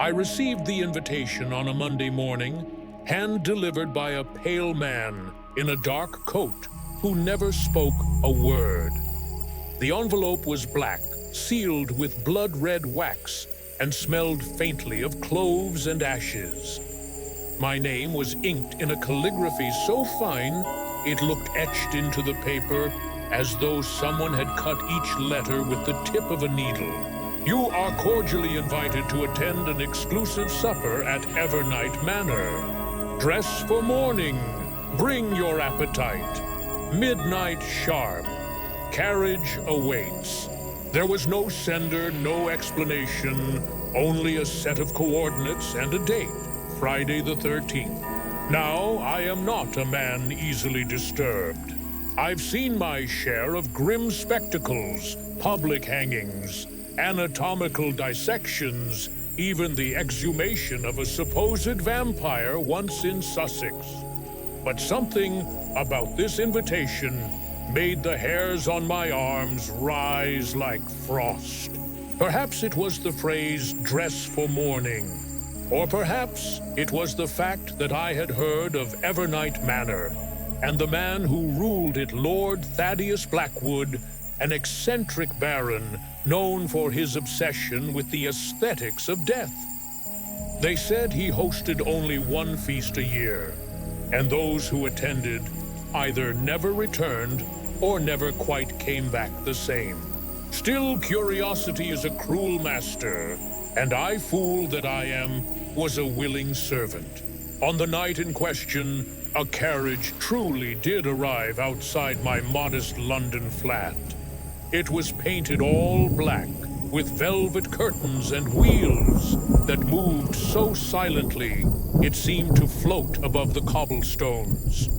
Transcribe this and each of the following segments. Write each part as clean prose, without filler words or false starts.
I received the invitation on a Monday morning, hand-delivered by a pale man in a dark coat who never spoke a word. The envelope was black, sealed with blood-red wax, and smelled faintly of cloves and ashes. My name was inked in a calligraphy so fine it looked etched into the paper as though someone had cut each letter with the tip of a needle. You are cordially invited to attend an exclusive supper at Evernight Manor. Dress for morning. Bring your appetite. Midnight sharp. Carriage awaits. There was no sender, no explanation, only a set of coordinates and a date, Friday the 13th. Now, I am not a man easily disturbed. I've seen my share of grim spectacles, public hangings, anatomical dissections, even the exhumation of a supposed vampire once in Sussex. But something about this invitation made the hairs on my arms rise like frost. Perhaps it was the phrase, "dress for morning," or perhaps it was the fact that I had heard of Evernight Manor, and the man who ruled it, Lord Thaddeus Blackwood, an eccentric baron known for his obsession with the aesthetics of death. They said he hosted only one feast a year, and those who attended either never returned or never quite came back the same. Still, curiosity is a cruel master, and I, fool that I am, was a willing servant. On the night in question, a carriage truly did arrive outside my modest London flat. It was painted all black, with velvet curtains and wheels that moved so silently it seemed to float above the cobblestones.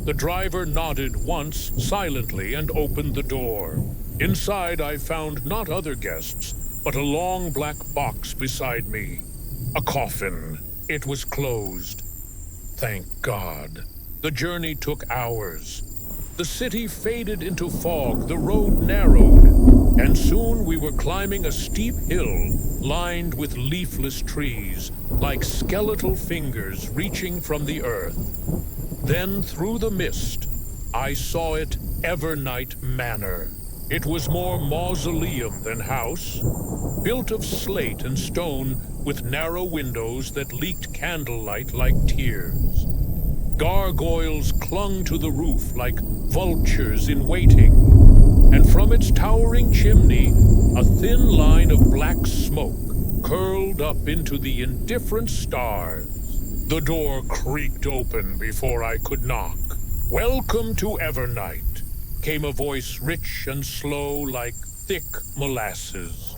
The driver nodded once silently and opened the door. Inside I found not other guests, but a long black box beside me. A coffin. It was closed. Thank God. The journey took hours. The city faded into fog, the road narrowed, and soon we were climbing a steep hill lined with leafless trees, like skeletal fingers reaching from the earth. Then, through the mist, I saw it, Evernight Manor. It was more mausoleum than house, built of slate and stone with narrow windows that leaked candlelight like tears. Gargoyles clung to the roof like vultures in waiting, and from its towering chimney, a thin line of black smoke curled up into the indifferent stars. The door creaked open before I could knock. "Welcome to Evernight," came a voice rich and slow like thick molasses.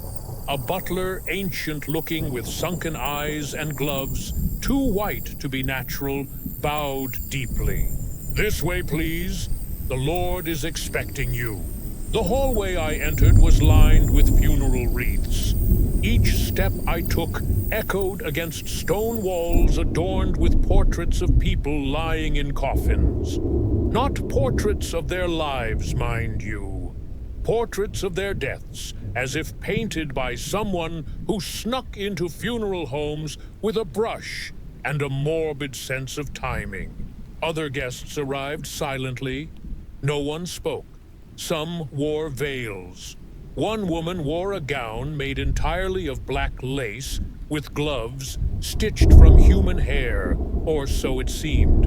A butler, ancient-looking with sunken eyes and gloves, too white to be natural, bowed deeply. "This way, please. The Lord is expecting you." The hallway I entered was lined with funeral wreaths. Each step I took echoed against stone walls adorned with portraits of people lying in coffins. Not portraits of their lives, mind you. Portraits of their deaths, as if painted by someone who snuck into funeral homes with a brush and a morbid sense of timing. Other guests arrived silently. No one spoke. Some wore veils. One woman wore a gown made entirely of black lace with gloves stitched from human hair, or so it seemed.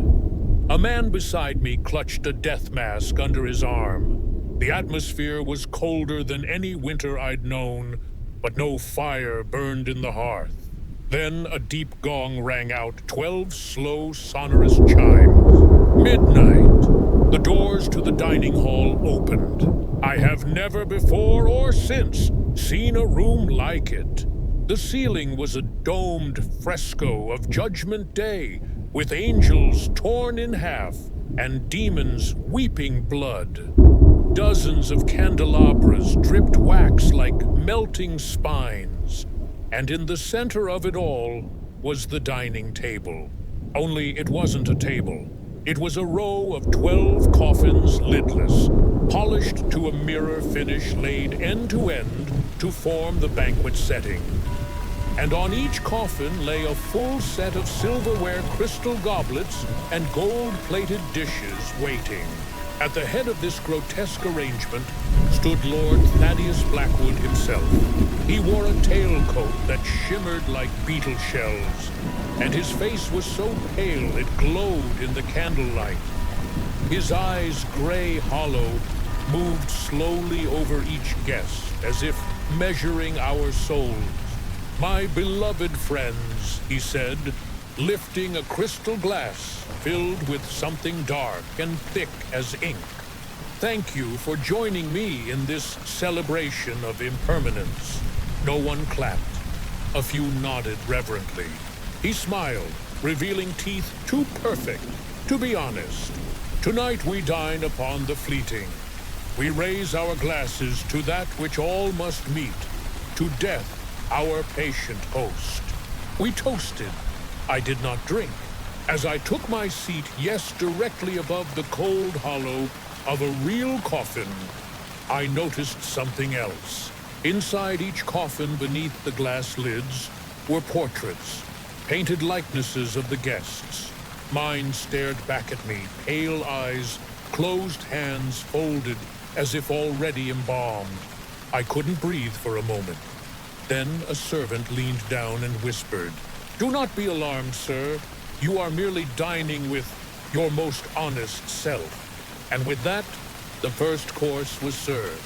A man beside me clutched a death mask under his arm. The atmosphere was colder than any winter I'd known, but no fire burned in the hearth. Then a deep gong rang out 12 slow, sonorous chimes. Midnight. The doors to the dining hall opened. I have never before or since seen a room like it. The ceiling was a domed fresco of Judgment Day, with angels torn in half and demons weeping blood. Dozens of candelabras dripped wax like melting spines, and in the center of it all was the dining table. Only it wasn't a table. It was a row of 12 coffins, lidless, polished to a mirror finish laid end to end to form the banquet setting. and on each coffin lay a full set of silverware crystal goblets and gold-plated dishes waiting. At the head of this grotesque arrangement stood Lord Thaddeus Blackwood himself. He wore a tailcoat that shimmered like beetle shells, and his face was so pale it glowed in the candlelight. His eyes, gray hollow, moved slowly over each guest, as if measuring our souls. "My beloved friends," he said, lifting a crystal glass filled with something dark and thick as ink. "Thank you for joining me in this celebration of impermanence." No one clapped. A few nodded reverently. He smiled, revealing teeth too perfect to be honest. "Tonight we dine upon the fleeting. We raise our glasses to that which all must meet, to death, our patient host." We toasted. I did not drink. As I took my seat, yes, directly above the cold hollow of a real coffin, I noticed something else. Inside each coffin, beneath the glass lids, were portraits, painted likenesses of the guests. Mine stared back at me, pale eyes, closed hands folded as if already embalmed. I couldn't breathe for a moment. Then a servant leaned down and whispered, "Do not be alarmed, sir. You are merely dining with your most honest self." And with that, the first course was served.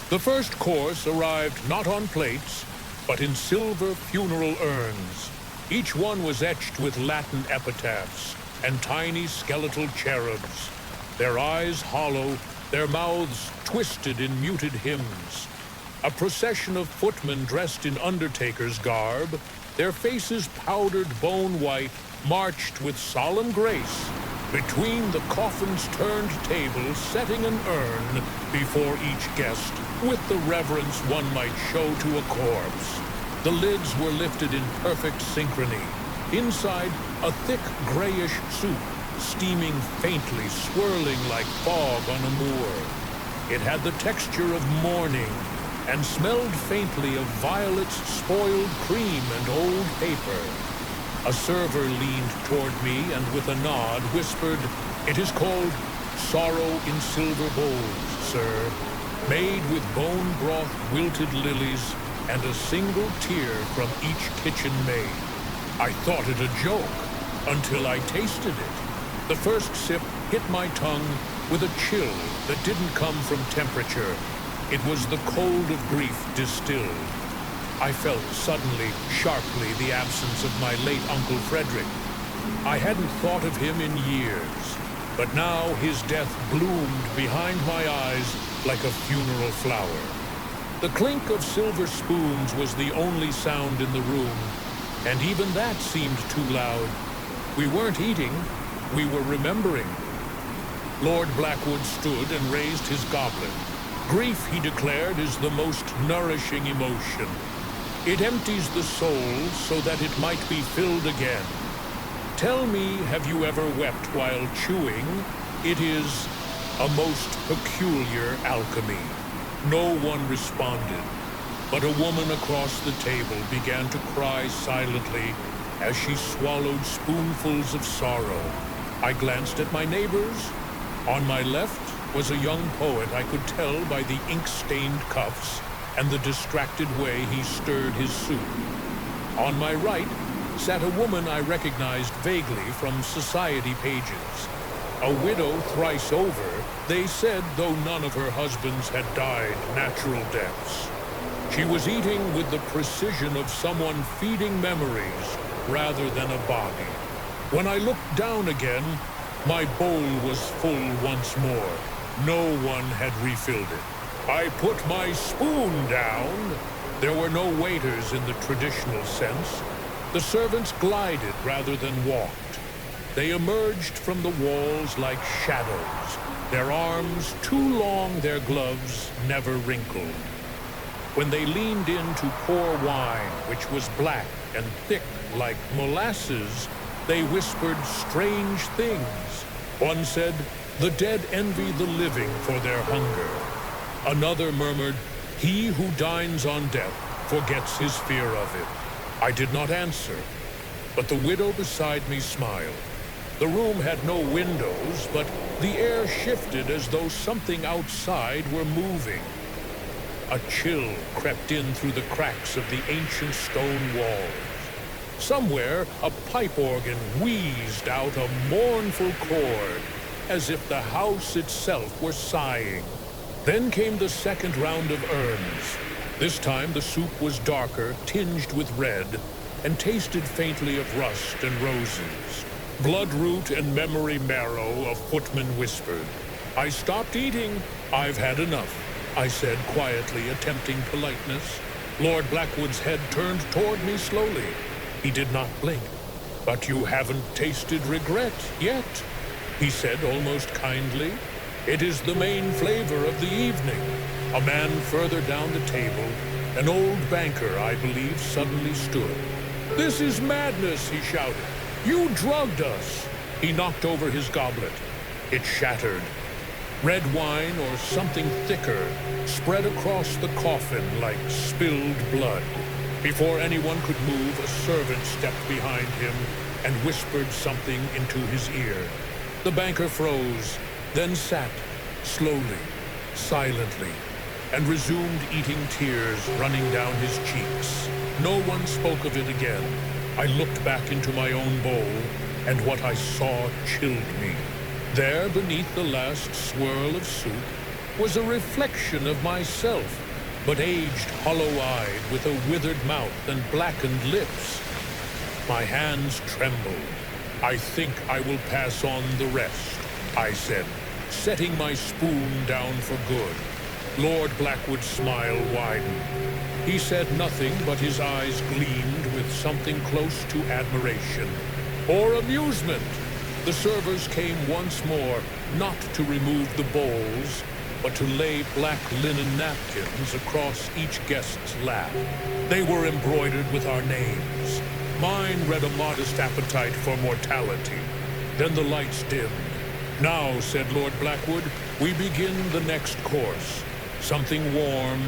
The first course arrived not on plates, but in silver funeral urns. Each one was etched with Latin epitaphs and tiny skeletal cherubs, their eyes hollow, their mouths twisted in muted hymns. A procession of footmen dressed in undertaker's garb, their faces powdered bone white, marched with solemn grace between the coffin's turned table, setting an urn before each guest with the reverence one might show to a corpse. The lids were lifted in perfect synchrony. Inside, a thick grayish soup, steaming faintly, swirling like fog on a moor. It had the texture of morning and smelled faintly of violets, spoiled cream, and old paper. A server leaned toward me and with a nod whispered, "It is called sorrow in silver bowls, sir, made with bone broth, wilted lilies, and a single tear from each kitchen maid." I thought it a joke until I tasted it. The first sip hit my tongue with a chill that didn't come from temperature. It was the cold of grief distilled. I felt suddenly, sharply, the absence of my late Uncle Frederick. I hadn't thought of him in years, but now his death bloomed behind my eyes like a funeral flower. The clink of silver spoons was the only sound in the room, and even that seemed too loud. We weren't eating, we were remembering. Lord Blackwood stood and raised his goblet. Grief, he declared, is the most nourishing emotion. It empties the soul so that it might be filled again. Tell me, have you ever wept while chewing? It is a most peculiar alchemy. No one responded, but a woman across the table began to cry silently as she swallowed spoonfuls of sorrow. I glanced at my neighbors. On my left was a young poet I could tell by the ink-stained cuffs and the distracted way he stirred his soup. On my right sat a woman I recognized vaguely from society pages. A widow thrice over, they said, though none of her husbands had died natural deaths. She was eating with the precision of someone feeding memories rather than a body. When I looked down again, my bowl was full once more. No one had refilled it. I put my spoon down. There were no waiters in the traditional sense. The servants glided rather than walked. They emerged from the walls like shadows, their arms too long, their gloves never wrinkled. When they leaned in to pour wine, which was black and thick like molasses, they whispered strange things. One said, "The dead envy the living for their hunger." Another murmured, "He who dines on death forgets his fear of it." I did not answer, but the widow beside me smiled. The room had no windows, but the air shifted as though something outside were moving. A chill crept in through the cracks of the ancient stone walls. Somewhere, a pipe organ wheezed out a mournful chord, as if the house itself were sighing. Then came the second round of urns. This time the soup was darker, tinged with red, and tasted faintly of rust and roses. Bloodroot and memory marrow, a footman whispered. I stopped eating. I've had enough, I said quietly, attempting politeness. Lord Blackwood's head turned toward me slowly. He did not blink. But you haven't tasted regret yet, he said almost kindly. It is the main flavor of the evening. A man further down the table, an old banker, I believe, suddenly stood. This is madness, he shouted. You drugged us. He knocked over his goblet. It shattered. Red wine or something thicker spread across the coffin like spilled blood. Before anyone could move, a servant stepped behind him and whispered something into his ear. The banker froze, then sat, slowly, silently, and resumed eating, tears running down his cheeks. No one spoke of it again. I looked back into my own bowl, and what I saw chilled me. There, beneath the last swirl of soup, was a reflection of myself, but aged hollow-eyed with a withered mouth and blackened lips. My hands trembled. I think I will pass on the rest, I said, setting my spoon down for good. Lord Blackwood's smile widened. He said nothing, but his eyes gleamed with something close to admiration or amusement. The servers came once more, not to remove the bowls, but to lay black linen napkins across each guest's lap. They were embroidered with our names. Mine read a modest appetite for mortality. Then the lights dimmed. Now, said Lord Blackwood, we begin the next course. Something warm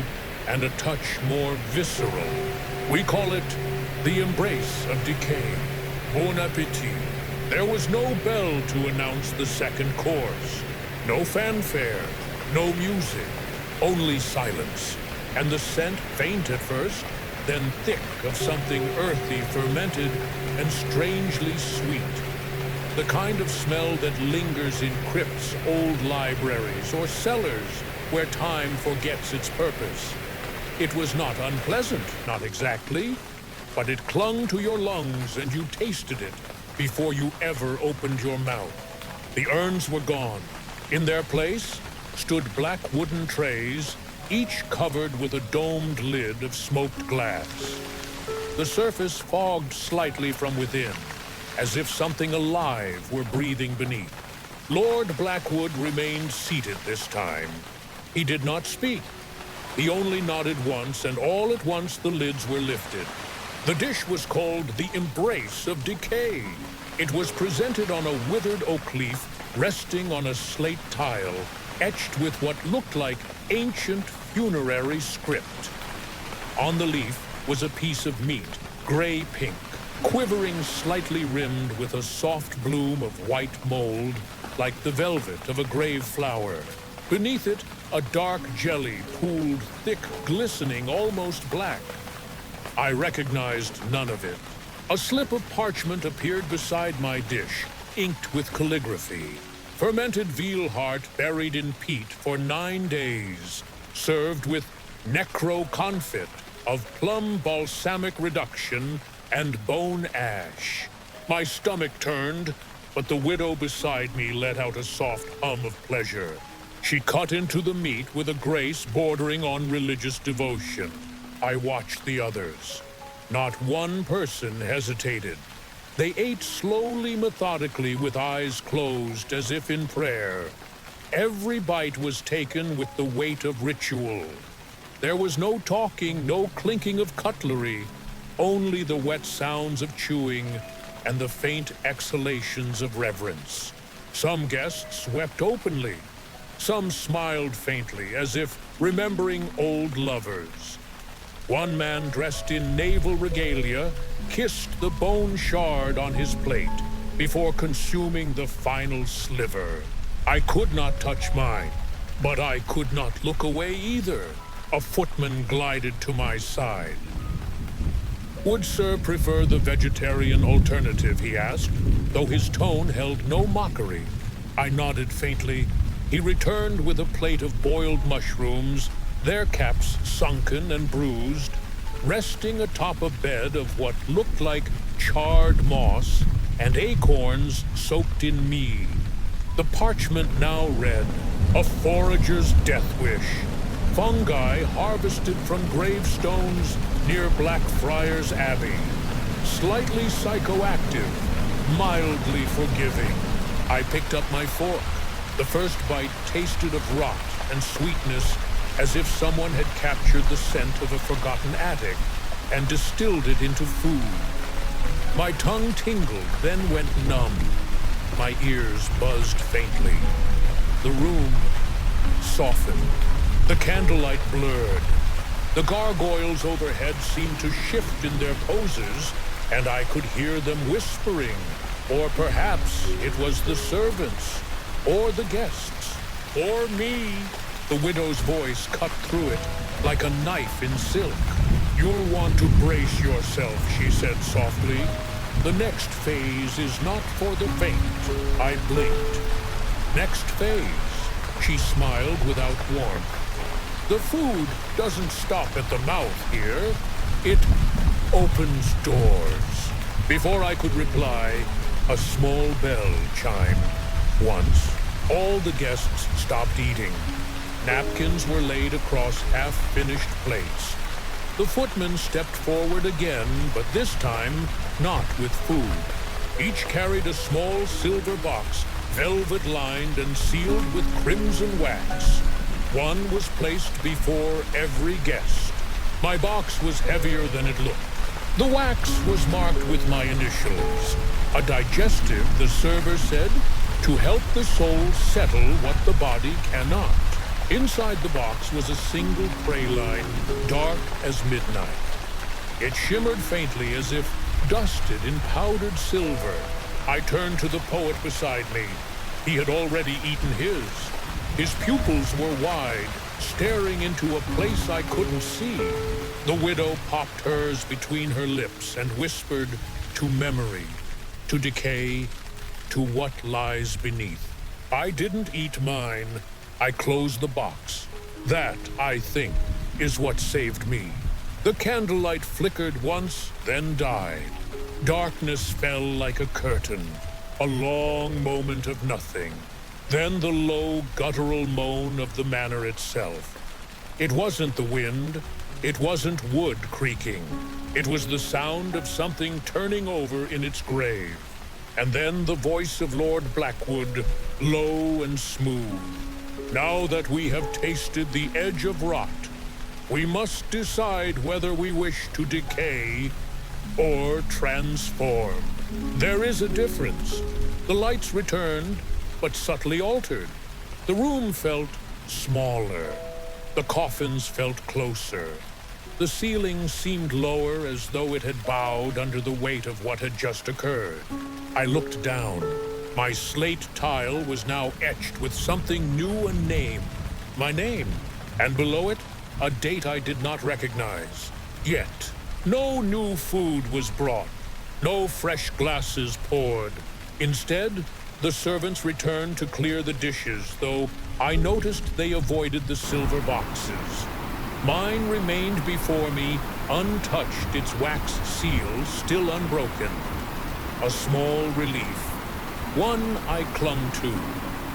and a touch more visceral. We call it the embrace of decay. Bon appétit. There was no bell to announce the second course. No fanfare. No music, only silence, and the scent, faint at first, then thick, of something earthy, fermented, and strangely sweet. The kind of smell that lingers in crypts, old libraries, or cellars where time forgets its purpose. It was not unpleasant, not exactly, but it clung to your lungs and you tasted it before you ever opened your mouth. The urns were gone. In their place stood black wooden trays, each covered with a domed lid of smoked glass. The surface fogged slightly from within, as if something alive were breathing beneath. Lord Blackwood remained seated this time. He did not speak. He only nodded once, and all at once the lids were lifted. The dish was called the Embrace of Decay. It was presented on a withered oak leaf resting on a slate tile, etched with what looked like ancient funerary script. On the leaf was a piece of meat, gray-pink, quivering slightly rimmed with a soft bloom of white mold, like the velvet of a grave flower. Beneath it, a dark jelly pooled thick, glistening, almost black. I recognized none of it. A slip of parchment appeared beside my dish, inked with calligraphy. Fermented veal heart buried in peat for 9 days, served with necro confit of plum balsamic reduction and bone ash. My stomach turned, but the widow beside me let out a soft hum of pleasure. She cut into the meat with a grace bordering on religious devotion. I watched the others. Not one person hesitated. They ate slowly, methodically, with eyes closed, as if in prayer. Every bite was taken with the weight of ritual. There was no talking, no clinking of cutlery, only the wet sounds of chewing and the faint exhalations of reverence. Some guests wept openly. Some smiled faintly, as if remembering old lovers. One man dressed in naval regalia kissed the bone shard on his plate before consuming the final sliver. I could not touch mine, but I could not look away either. A footman glided to my side. "Would sir prefer the vegetarian alternative?" he asked, though his tone held no mockery. I nodded faintly. He returned with a plate of boiled mushrooms, their caps sunken and bruised, resting atop a bed of what looked like charred moss and acorns soaked in mead. The parchment now read, "A forager's death wish. Fungi harvested from gravestones near Blackfriars Abbey. Slightly psychoactive, mildly forgiving." I picked up my fork. The first bite tasted of rot and sweetness, as if someone had captured the scent of a forgotten attic and distilled it into food. My tongue tingled, then went numb. My ears buzzed faintly. The room softened. The candlelight blurred. The gargoyles overhead seemed to shift in their poses, and I could hear them whispering. Or perhaps it was the servants, or the guests, or me. The widow's voice cut through it like a knife in silk. "You'll want to brace yourself," she said softly. "The next phase is not for the faint." I blinked. "Next phase," she smiled without warmth. "The food doesn't stop at the mouth here. It opens doors." Before I could reply, a small bell chimed. Once, all the guests stopped eating. Napkins were laid across half-finished plates. The footman stepped forward again, but this time not with food. Each carried a small silver box, velvet-lined and sealed with crimson wax. One was placed before every guest. My box was heavier than it looked. The wax was marked with my initials. A digestive, the server said, to help the soul settle what the body cannot. Inside the box was a single praline, dark as midnight. It shimmered faintly as if dusted in powdered silver. I turned to the poet beside me. He had already eaten his. His pupils were wide, staring into a place I couldn't see. The widow popped hers between her lips and whispered, "To memory, to decay, to what lies beneath." I didn't eat mine. I closed the box. That, I think, is what saved me. The candlelight flickered once, then died. Darkness fell like a curtain, a long moment of nothing. Then the low, guttural moan of the manor itself. It wasn't the wind. It wasn't wood creaking. It was the sound of something turning over in its grave. And then the voice of Lord Blackwood, low and smooth. "Now that we have tasted the edge of rot, we must decide whether we wish to decay or transform. There is a difference." The lights returned, but subtly altered. The room felt smaller. The coffins felt closer. The ceiling seemed lower, as though it had bowed under the weight of what had just occurred. I looked down. My slate tile was now etched with something new and named. My name. And below it, a date I did not recognize. Yet, no new food was brought. No fresh glasses poured. Instead, the servants returned to clear the dishes, though I noticed they avoided the silver boxes. Mine remained before me, untouched, its wax seal still unbroken. A small relief. One I clung to.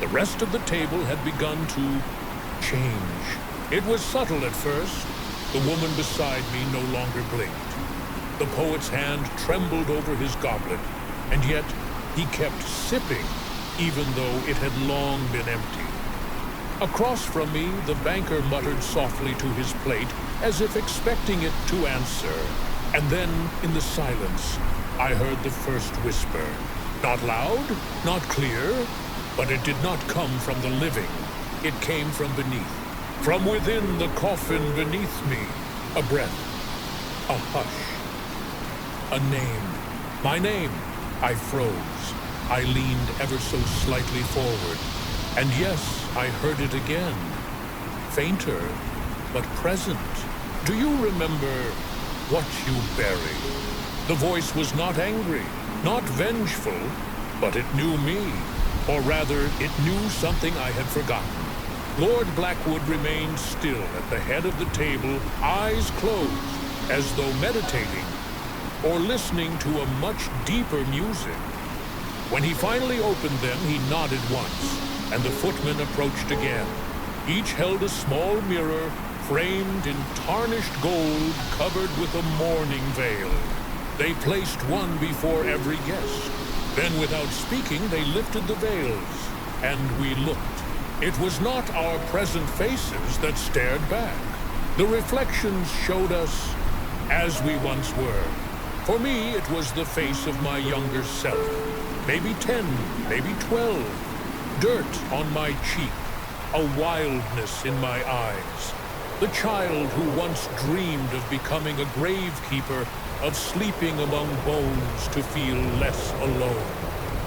The rest of the table had begun to change. It was subtle at first. The woman beside me no longer blinked. The poet's hand trembled over his goblet, and yet he kept sipping, even though it had long been empty. Across from me, the banker muttered softly to his plate, as if expecting it to answer. And then, in the silence, I heard the first whisper. Not loud, not clear, but it did not come from the living. It came from beneath. From within the coffin beneath me, a breath, A hush. A name. My name. I froze. I leaned ever so slightly forward. And yes, I heard it again. Fainter, but present. Do you remember what you bury? The voice was not angry, not vengeful, but it knew me. Or rather, it knew something I had forgotten. Lord Blackwood remained still at the head of the table, eyes closed, as though meditating, or listening to a much deeper music. When he finally opened them, he nodded once, and the footmen approached again. Each held a small mirror framed in tarnished gold covered with a mourning veil. They placed one before every guest. Then, without speaking, they lifted the veils, and we looked. It was not our present faces that stared back. The reflections showed us as we once were. For me, it was the face of my younger self. Maybe 10, maybe 12. Dirt on my cheek, a wildness in my eyes. The child who once dreamed of becoming a gravekeeper, of sleeping among bones to feel less alone.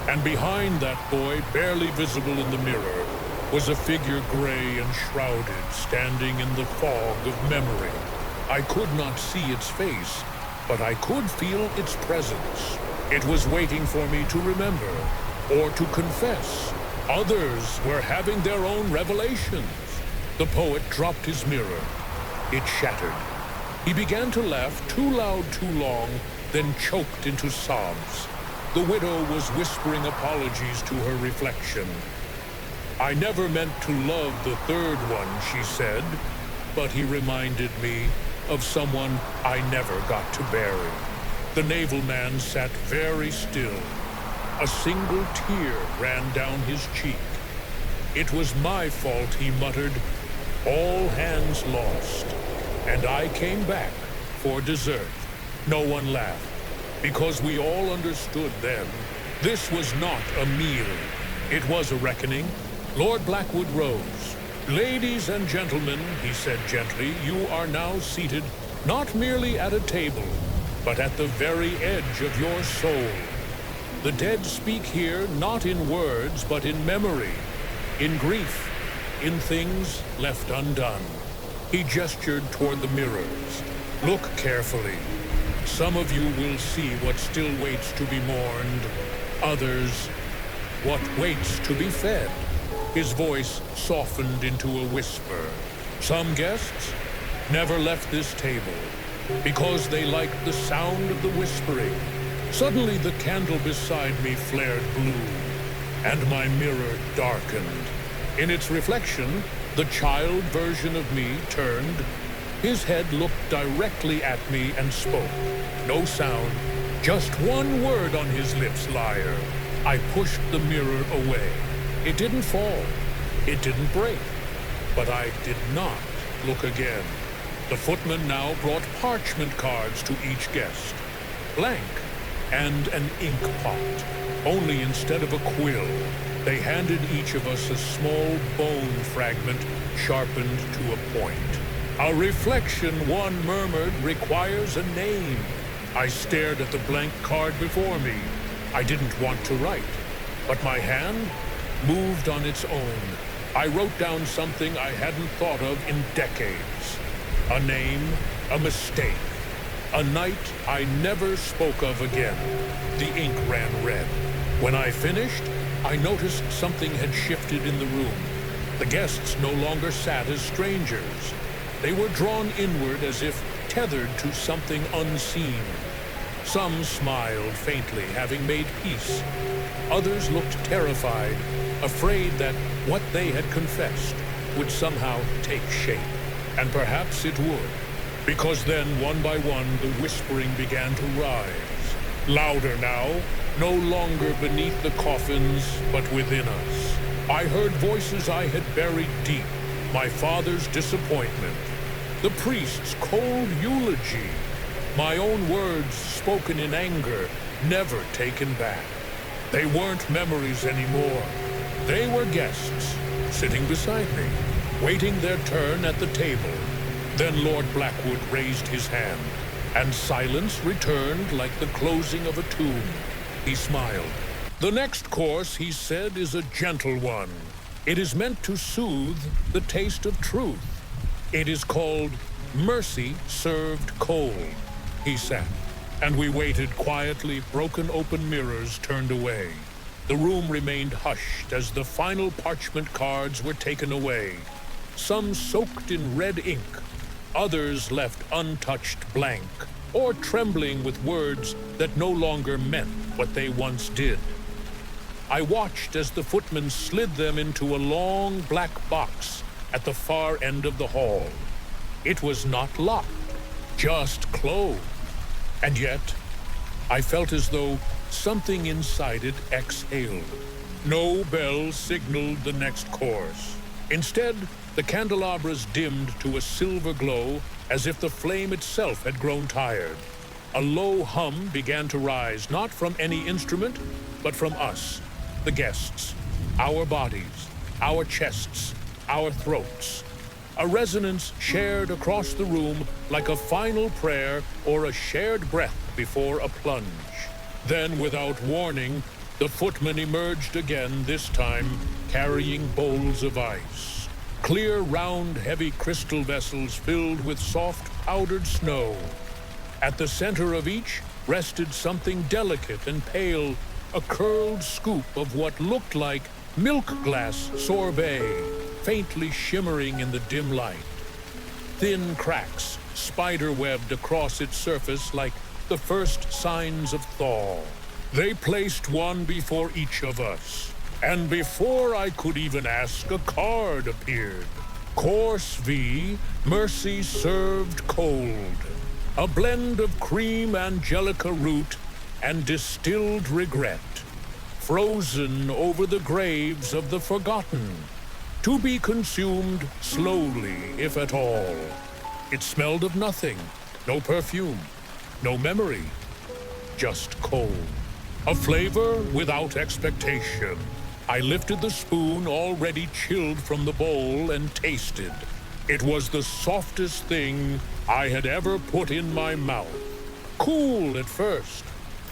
And behind that boy, barely visible in the mirror, was a figure gray and shrouded, standing in the fog of memory. I could not see its face, but I could feel its presence. It was waiting for me to remember, or to confess. Others were having their own revelations. The poet dropped his mirror. It shattered. He began to laugh too loud, too long, then choked into sobs. The widow was whispering apologies to her reflection. I never meant to love the third one, she said, but he reminded me of someone I never got to bury. The naval man sat very still. A single tear ran down his cheek. It was my fault, he muttered. All hands lost. And I came back for dessert. No one laughed, because we all understood then. This was not a meal. It was a reckoning. Lord Blackwood rose. Ladies and gentlemen, he said gently, you are now seated not merely at a table, but at the very edge of your soul. The dead speak here not in words, but in memory, in grief, in things left undone. He gestured toward the mirrors. Look carefully. Some of you will see what still waits to be mourned. Others, what waits to be fed. His voice softened into a whisper. Some guests never left this table because they liked the sound of the whispering. Suddenly the candle beside me flared blue, and my mirror darkened. In its reflection, the child version of me turned. His head looked directly at me and spoke. No sound, just one word on his lips, liar. I pushed the mirror away. It didn't fall. It didn't break. But I did not look again. The footman now brought parchment cards to each guest. Blank. And an ink pot. Only instead of a quill, they handed each of us a small bone fragment sharpened to a point. A reflection, one murmured, requires a name. I stared at the blank card before me. I didn't want to write, but my hand moved on its own. I wrote down something I hadn't thought of in decades. A name, a mistake. A night I never spoke of again. The ink ran red. When I finished, I noticed something had shifted in the room. The guests no longer sat as strangers. They were drawn inward as if tethered to something unseen. Some smiled faintly, having made peace. Others looked terrified, afraid that what they had confessed would somehow take shape. And perhaps it would. Because then, one by one, the whispering began to rise. Louder now, no longer beneath the coffins, but within us. I heard voices I had buried deep, my father's disappointment, the priest's cold eulogy, my own words spoken in anger, never taken back. They weren't memories anymore. They were guests, sitting beside me, waiting their turn at the table. Then Lord Blackwood raised his hand. and silence returned like the closing of a tomb. He smiled. The next course, he said, is a gentle one. It is meant to soothe the taste of truth. It is called mercy served cold. He sat, and we waited quietly, broken open mirrors turned away. The room remained hushed as the final parchment cards were taken away. Some soaked in red ink, others left untouched blank, or trembling with words that no longer meant what they once did. I watched as the footman slid them into a long black box at the far end of the hall. It was not locked, just closed. And yet, I felt as though something inside it exhaled. No bell signaled the next course. Instead, the candelabras dimmed to a silver glow as if the flame itself had grown tired. A low hum began to rise, not from any instrument, but from us, the guests, our bodies, our chests, our throats. A resonance shared across the room like a final prayer or a shared breath before a plunge. Then, without warning, the footman emerged again, this time carrying bowls of ice. Clear, round, heavy crystal vessels filled with soft, powdered snow. At the center of each rested something delicate and pale, a curled scoop of what looked like milk glass sorbet, faintly shimmering in the dim light. Thin cracks spider-webbed across its surface like the first signs of thaw. They placed one before each of us, and before I could even ask, a card appeared. Course V, Mercy Served Cold. A blend of cream angelica root and distilled regret, frozen over the graves of the forgotten, to be consumed slowly, if at all. It smelled of nothing, no perfume, no memory, just cold. A flavor without expectation. I lifted the spoon, already chilled from the bowl, and tasted. It was the softest thing I had ever put in my mouth. Cool at first,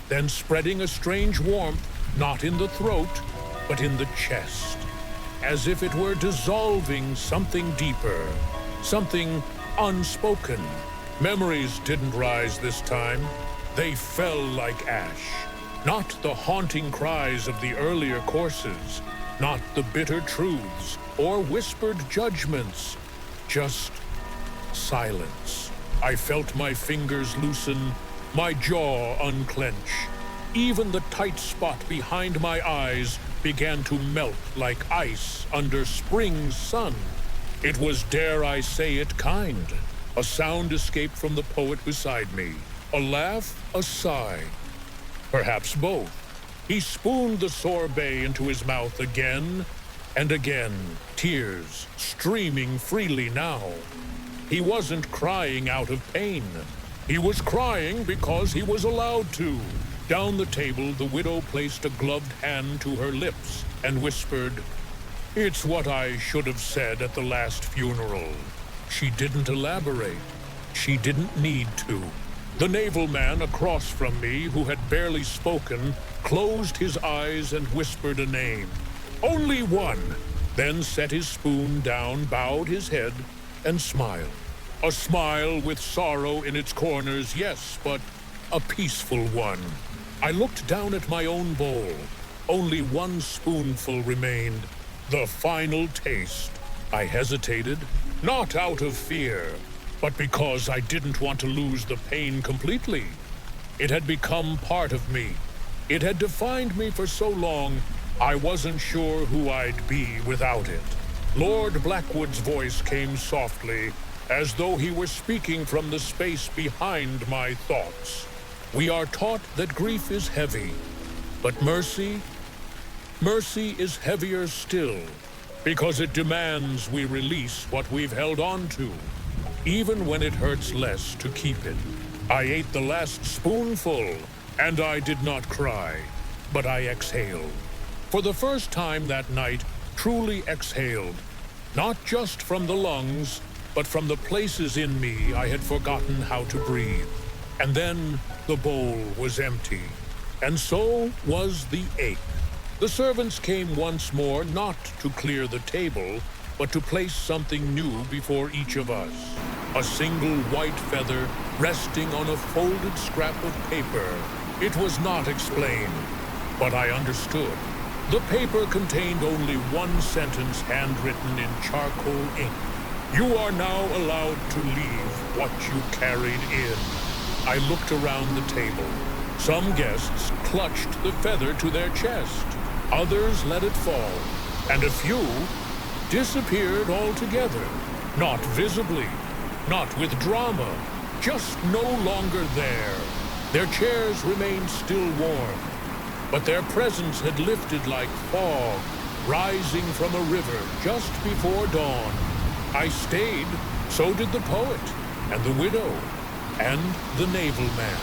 then spreading a strange warmth, not in the throat, but in the chest, as if it were dissolving something deeper, something unspoken. Memories didn't rise this time. They fell like ash. Not the haunting cries of the earlier courses, not the bitter truths or whispered judgments, just silence. I felt my fingers loosen, my jaw unclench. Even the tight spot behind my eyes began to melt like ice under spring's sun. It was, dare I say it, kind. A sound escaped from the poet beside me. A laugh, a sigh. Perhaps both. He spooned the sorbet into his mouth again and again, tears streaming freely now. He wasn't crying out of pain. He was crying because he was allowed to. Down the table, the widow placed a gloved hand to her lips and whispered, "It's what I should have said at the last funeral." She didn't elaborate. She didn't need to. The naval man across from me, who had barely spoken, closed his eyes and whispered a name. Only one. Then set his spoon down, bowed his head, and smiled. A smile with sorrow in its corners, yes, but a peaceful one. I looked down at my own bowl. Only one spoonful remained. The final taste. I hesitated, not out of fear, but because I didn't want to lose the pain completely. It had become part of me. It had defined me for so long, I wasn't sure who I'd be without it. Lord Blackwood's voice came softly, as though he were speaking from the space behind my thoughts. We are taught that grief is heavy, but mercy is heavier still, because it demands we release what we've held on to, even when it hurts less to keep it. I ate the last spoonful, and I did not cry, but I exhaled. For the first time that night, truly exhaled, not just from the lungs, but from the places in me I had forgotten how to breathe. And then the bowl was empty, and so was the ape. The servants came once more, not to clear the table, but to place something new before each of us. A single white feather resting on a folded scrap of paper. It was not explained, but I understood. The paper contained only one sentence handwritten in charcoal ink. You are now allowed to leave what you carried in. I looked around the table. Some guests clutched the feather to their chest. Others let it fall. And a few disappeared altogether. Not visibly, not with drama, just no longer there. Their chairs remained still warm, but their presence had lifted like fog, rising from a river just before dawn. I stayed, so did the poet, and the widow, and the naval man.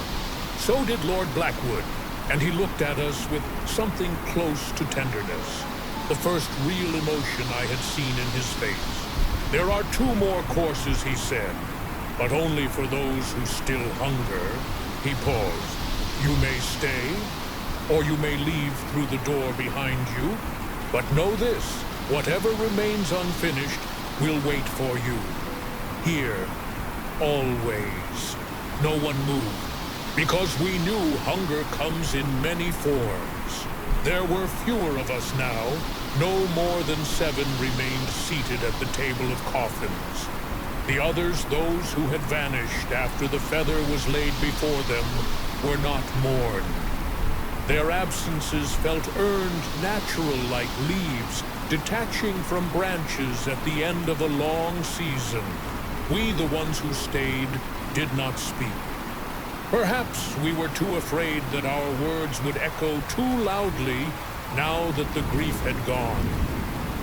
So did Lord Blackwood, and he looked at us with something close to tenderness, the first real emotion I had seen in his face. There are 2 more courses, he said, but only for those who still hunger. He paused. You may stay, or you may leave through the door behind you, but know this, whatever remains unfinished will wait for you. Here, always. No one moved, because we knew hunger comes in many forms. There were fewer of us now. No more than 7 remained seated at the table of coffins. The others, those who had vanished after the feather was laid before them, were not mourned. Their absences felt earned natural like leaves detaching from branches at the end of a long season. We, the ones who stayed, did not speak. Perhaps we were too afraid that our words would echo too loudly now that the grief had gone.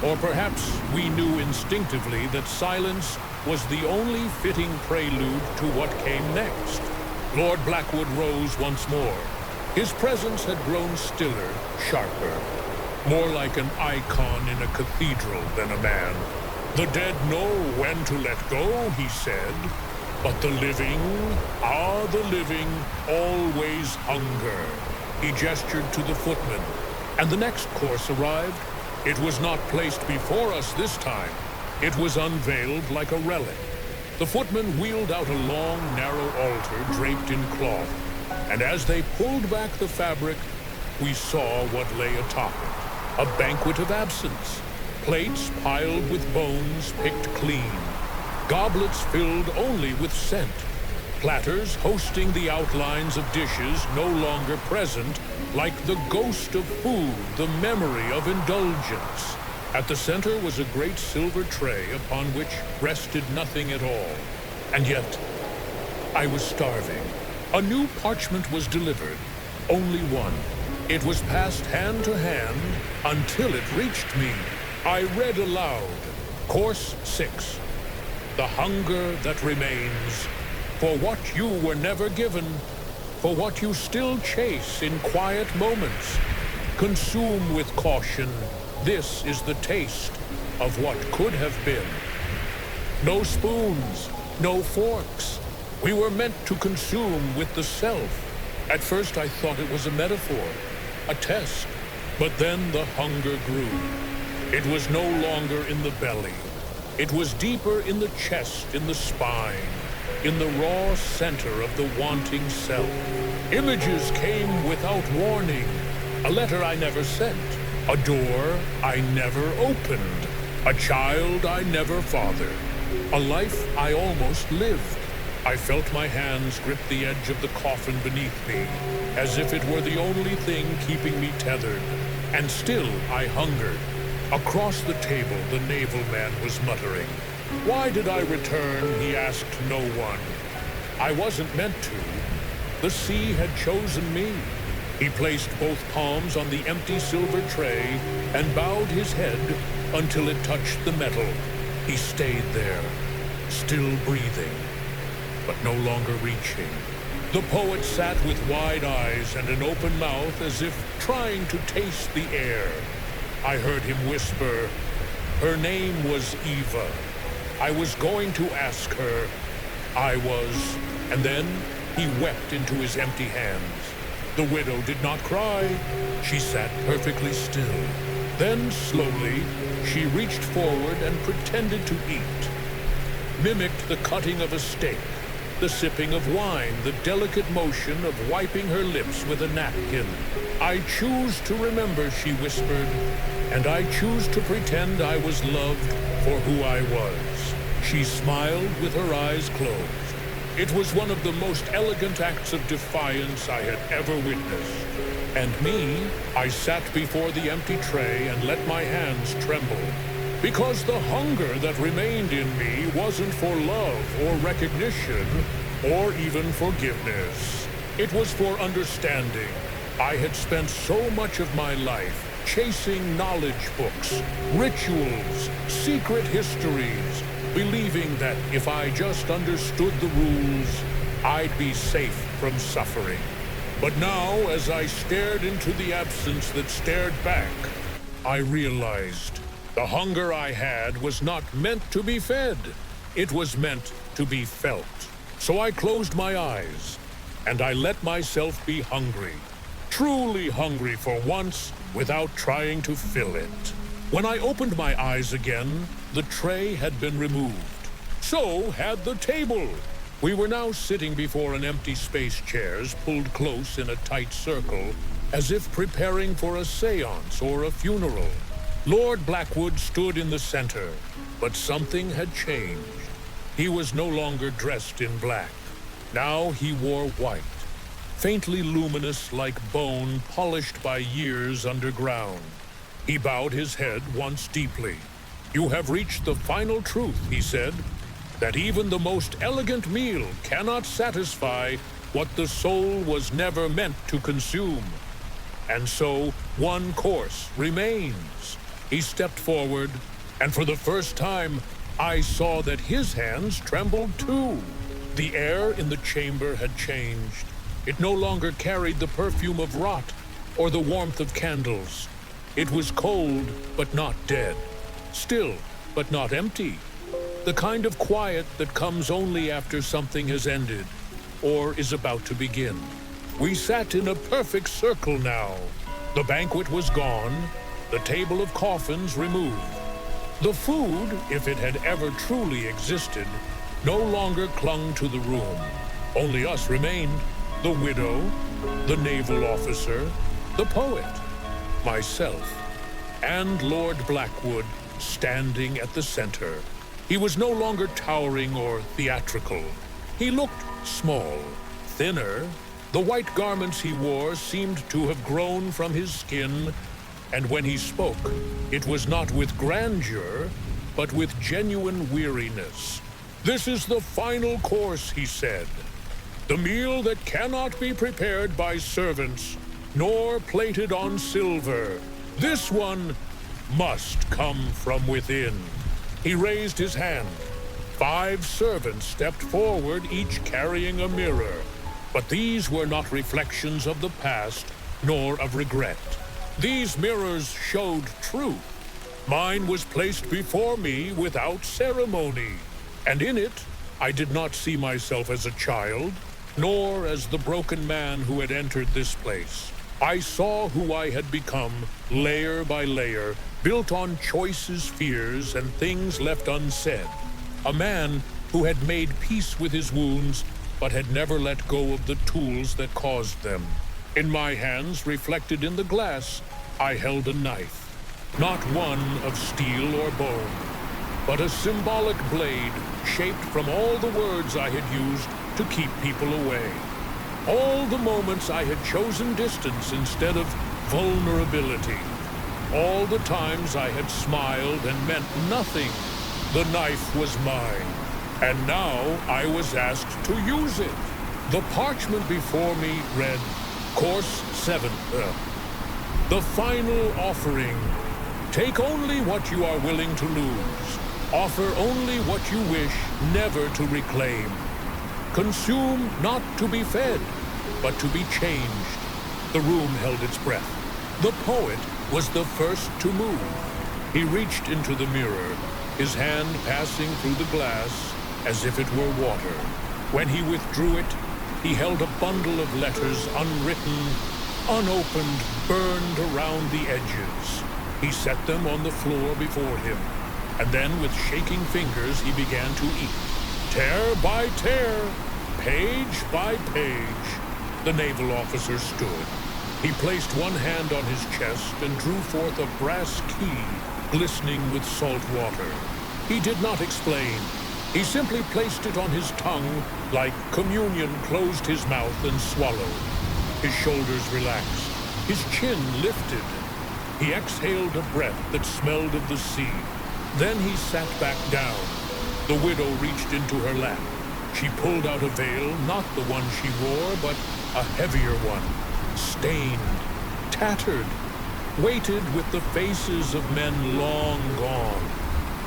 Or perhaps we knew instinctively that silence was the only fitting prelude to what came next. Lord Blackwood rose once more. His presence had grown stiller, sharper, more like an icon in a cathedral than a man. The dead know when to let go, he said, but the living, the living, always hunger. He gestured to the footman, and the next course arrived. It was not placed before us this time. It was unveiled like a relic. The footman wheeled out a long, narrow altar draped in cloth, and as they pulled back the fabric, we saw what lay atop it. A banquet of absence. Plates piled with bones picked clean. Goblets filled only with scent. Platters hosting the outlines of dishes no longer present, like the ghost of food, the memory of indulgence. At the center was a great silver tray upon which rested nothing at all. And yet, I was starving. A new parchment was delivered, only one. It was passed hand to hand until it reached me. I read aloud, Course 6, the hunger that remains, for what you were never given, for what you still chase in quiet moments. Consume with caution. This is the taste of what could have been. No spoons, no forks. We were meant to consume with the self. At first I thought it was a metaphor, a test, but then the hunger grew. It was no longer in the belly. It was deeper in the chest, in the spine, in the raw center of the wanting self. Images came without warning. A letter I never sent. A door I never opened. A child I never fathered. A life I almost lived. I felt my hands grip the edge of the coffin beneath me, as if it were the only thing keeping me tethered. And still I hungered. Across the table, the naval man was muttering. Why did I return? He asked no one. I wasn't meant to. The sea had chosen me. He placed both palms on the empty silver tray and bowed his head until it touched the metal. He stayed there, still breathing, but no longer reaching. The poet sat with wide eyes and an open mouth as if trying to taste the air. I heard him whisper, her name was Eva. I was going to ask her. I was, and then He wept into his empty hands. The widow did not cry. She sat perfectly still. Then, slowly, she reached forward and pretended to eat. Mimicked the cutting of a steak, the sipping of wine, the delicate motion of wiping her lips with a napkin. "I choose to remember," she whispered, "and I choose to pretend I was loved for who I was." She smiled with her eyes closed. It was one of the most elegant acts of defiance I had ever witnessed. And me, I sat before the empty tray and let my hands tremble. Because the hunger that remained in me wasn't for love or recognition or even forgiveness. It was for understanding. I had spent so much of my life chasing knowledge books, rituals, secret histories, believing that if I just understood the rules, I'd be safe from suffering. But now, as I stared into the absence that stared back, I realized the hunger I had was not meant to be fed. It was meant to be felt. So I closed my eyes, and I let myself be hungry. Truly hungry for once, without trying to fill it. When I opened my eyes again, the tray had been removed. So had the table. We were now sitting before an empty space, chairs pulled close in a tight circle, as if preparing for a seance or a funeral. Lord Blackwood stood in the center, but something had changed. He was no longer dressed in black. Now he wore white, faintly luminous like bone polished by years underground. He bowed his head once deeply. "You have reached the final truth," he said, "that even the most elegant meal cannot satisfy what the soul was never meant to consume. And so one course remains." He stepped forward, and for the first time, I saw that his hands trembled too. The air in the chamber had changed. It no longer carried the perfume of rot or the warmth of candles. It was cold, but not dead. Still, but not empty. The kind of quiet that comes only after something has ended or is about to begin. We sat in a perfect circle now. The banquet was gone, the table of coffins removed. The food, if it had ever truly existed, no longer clung to the room. Only us remained: the widow, the naval officer, the poet, myself, and Lord Blackwood standing at the center. He was no longer towering or theatrical. He looked small, thinner. The white garments he wore seemed to have grown from his skin, and when he spoke, it was not with grandeur, but with genuine weariness. "This is the final course," he said. "The meal that cannot be prepared by servants, nor plated on silver. This one must come from within." He raised his hand. 5 servants stepped forward, each carrying a mirror. But these were not reflections of the past, nor of regret. These mirrors showed truth. Mine was placed before me without ceremony, and in it I did not see myself as a child, nor as the broken man who had entered this place. I saw who I had become, layer by layer, built on choices, fears, and things left unsaid. A man who had made peace with his wounds, but had never let go of the tools that caused them. In my hands, reflected in the glass, I held a knife. Not one of steel or bone, but a symbolic blade shaped from all the words I had used to keep people away. All the moments I had chosen distance instead of vulnerability. All the times I had smiled and meant nothing. The knife was mine, and now I was asked to use it. The parchment before me read, Course 7th, the final offering. Take only what you are willing to lose. Offer only what you wish never to reclaim. Consume not to be fed, but to be changed. The room held its breath. The poet was the first to move. He reached into the mirror, his hand passing through the glass as if it were water. When he withdrew it, He held a bundle of letters, unwritten, unopened, burned around the edges. He set them on the floor before him, and then with shaking fingers he began to eat. Tear by tear, page by page, the naval officer stood. He placed one hand on his chest and drew forth a brass key glistening with salt water. He did not explain. He simply placed it on his tongue, like communion closed his mouth and swallowed. His shoulders relaxed. His chin lifted. He exhaled a breath that smelled of the sea. Then he sat back down. The widow reached into her lap. She pulled out a veil, not the one she wore, but a heavier one, stained, tattered, weighted with the faces of men long gone.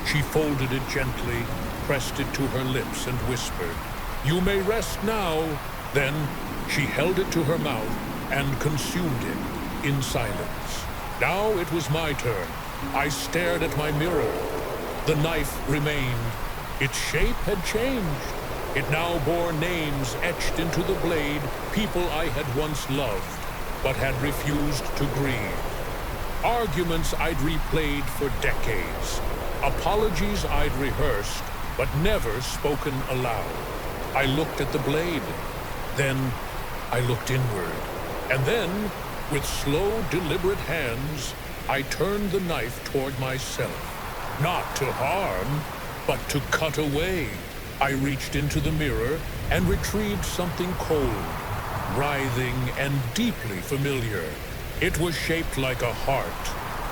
She folded it gently, pressed it to her lips, and whispered, "You may rest now." Then she held it to her mouth and consumed it in silence. Now it was my turn. I stared at my mirror. The knife remained. Its shape had changed. It now bore names etched into the blade, people I had once loved, but had refused to grieve. Arguments I'd replayed for decades. Apologies I'd rehearsed, but never spoken aloud. I looked at the blade. Then I looked inward. And then, with slow, deliberate hands, I turned the knife toward myself. Not to harm, but to cut away. I reached into the mirror and retrieved something cold, writhing and deeply familiar. It was shaped like a heart,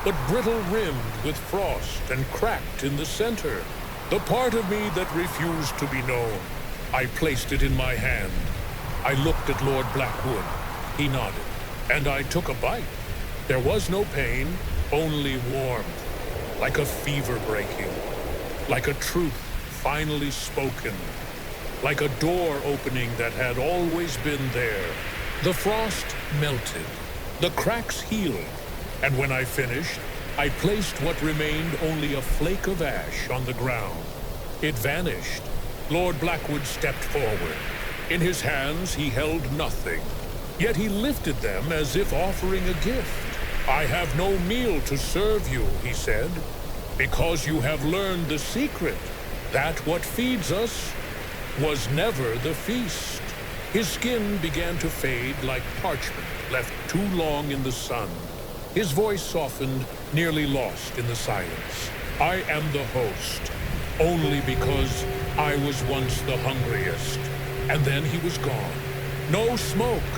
but brittle-rimmed with frost and cracked in the center. The part of me that refused to be known. I placed it in my hand. I looked at Lord Blackwood. He nodded, and I took a bite. There was no pain, only warmth, like a fever breaking, like a truth finally spoken, like a door opening that had always been there. The frost melted, the cracks healed, and when I finished, I placed what remained only a flake of ash on the ground. It vanished. Lord Blackwood stepped forward. In his hands he held nothing, yet he lifted them as if offering a gift. "I have no meal to serve you," he said, "because you have learned the secret, that what feeds us was never the feast." His skin began to fade like parchment left too long in the sun. His voice softened, nearly lost in the silence. "I am the host, only because I was once the hungriest." And then he was gone. No smoke,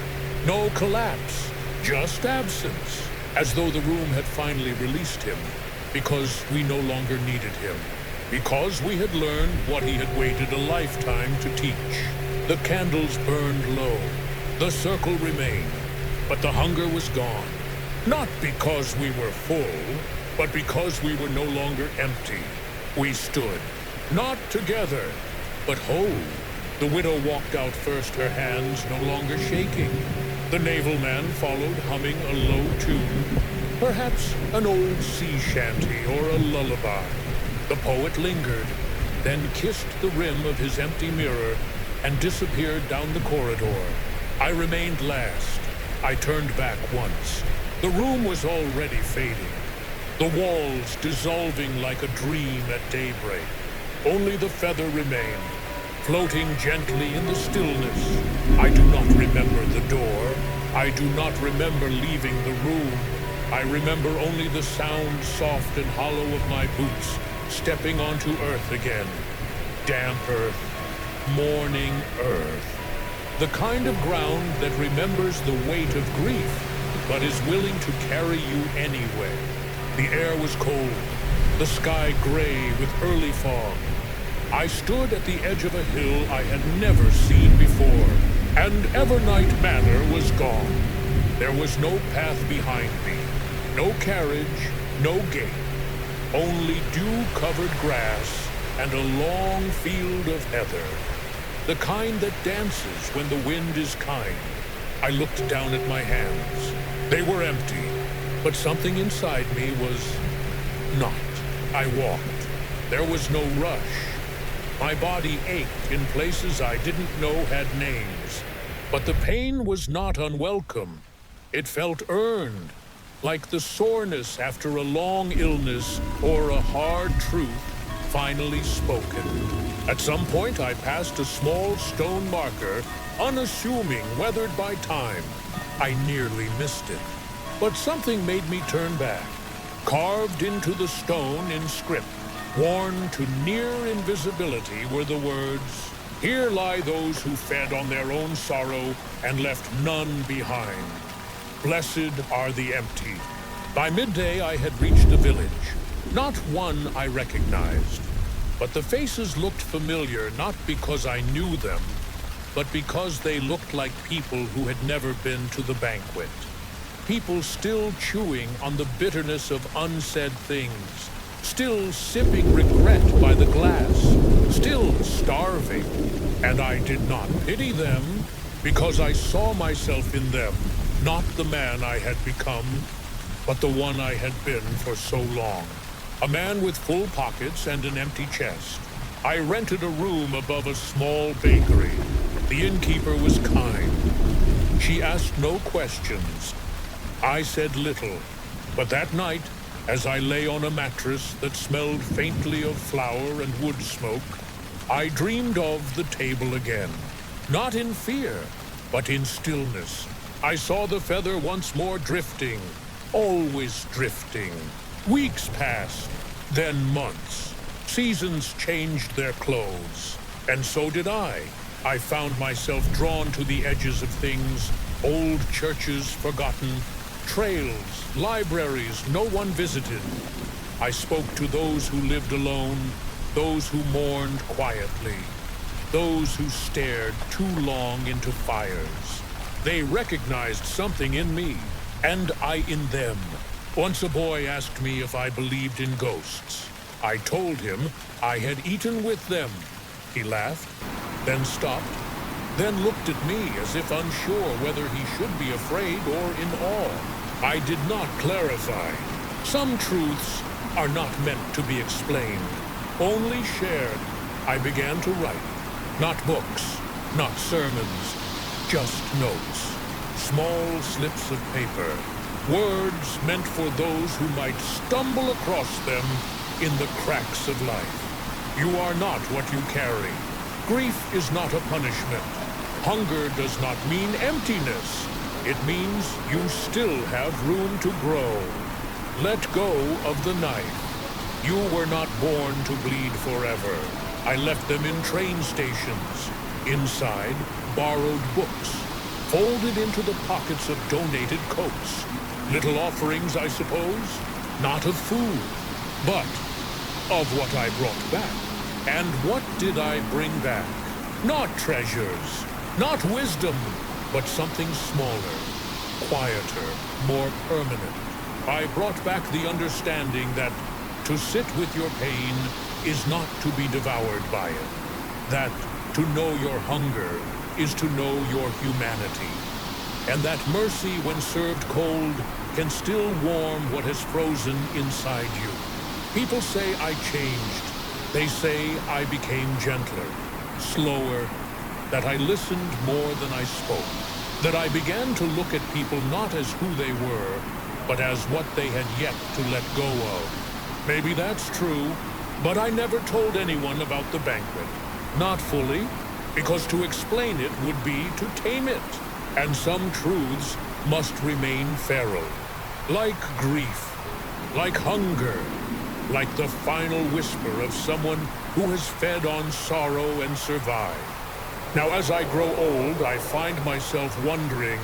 no collapse, just absence, as though the room had finally released him, because we no longer needed him, because we had learned what he had waited a lifetime to teach. The candles burned low, the circle remained, but the hunger was gone. Not because we were full, but because we were no longer empty. We stood, not together, but whole. The widow walked out first, her hands no longer shaking. The naval man followed, humming a low tune, perhaps an old sea shanty or a lullaby. The poet lingered, then kissed the rim of his empty mirror and disappeared down the corridor. I remained last. I turned back once. The room was already fading, the walls dissolving like a dream at daybreak. Only the feather remained, floating gently in the stillness. I do not remember the door. I do not remember leaving the room. I remember only the sound, soft and hollow, of my boots stepping onto earth again. Damp earth, morning earth. The kind of ground that remembers the weight of grief, but is willing to carry you anyway. The air was cold, the sky gray with early fog. I stood at the edge of a hill I had never seen before, and Evernight Manor was gone. There was no path behind me, no carriage, no gate, only dew-covered grass and a long field of heather, the kind that dances when the wind is kind. I looked down at my hands. They were empty, but something inside me was not. I walked. There was no rush. My body ached in places I didn't know had names. But the pain was not unwelcome. It felt earned, like the soreness after a long illness or a hard truth finally spoken. At some point, I passed a small stone marker, unassuming, weathered by time. I nearly missed it. But something made me turn back. Carved into the stone in script, worn to near invisibility, were the words, "Here lie those who fed on their own sorrow and left none behind. Blessed are the empty." By midday, I had reached the village. Not one I recognized, but the faces looked familiar, not because I knew them, but because they looked like people who had never been to the banquet. People still chewing on the bitterness of unsaid things, still sipping regret by the glass, still starving. And I did not pity them, because I saw myself in them, not the man I had become, but the one I had been for so long. A man with full pockets and an empty chest. I rented a room above a small bakery. The innkeeper was kind. She asked no questions. I said little. But that night, as I lay on a mattress that smelled faintly of flour and wood smoke, I dreamed of the table again. Not in fear, but in stillness. I saw the feather once more drifting, always drifting. Weeks passed, then months. Seasons changed their clothes, and so did I. I found myself drawn to the edges of things, old churches forgotten, trails, libraries no one visited. I spoke to those who lived alone, those who mourned quietly, those who stared too long into fires. They recognized something in me, and I in them. Once a boy asked me if I believed in ghosts. I told him I had eaten with them. He laughed, then stopped, then looked at me as if unsure whether he should be afraid or in awe. I did not clarify. Some truths are not meant to be explained, only shared. I began to write. Not books, not sermons, just notes. Small slips of paper. Words meant for those who might stumble across them in the cracks of life. You are not what you carry. Grief is not a punishment. Hunger does not mean emptiness. It means you still have room to grow. Let go of the knife. You were not born to bleed forever. I left them in train stations. Inside, borrowed books, folded into the pockets of donated coats. Little offerings, I suppose, not of food, but of what I brought back. And what did I bring back? Not treasures, not wisdom, but something smaller, quieter, more permanent. I brought back the understanding that to sit with your pain is not to be devoured by it. That to know your hunger is to know your humanity. And that mercy, when served cold, can still warm what has frozen inside you. People say I changed. They say I became gentler, slower, that I listened more than I spoke, that I began to look at people not as who they were, but as what they had yet to let go of. Maybe that's true, but I never told anyone about the banquet. Not fully, because to explain it would be to tame it, and some truths must remain feral, like grief, like hunger, like the final whisper of someone who has fed on sorrow and survived. Now, as I grow old, I find myself wondering,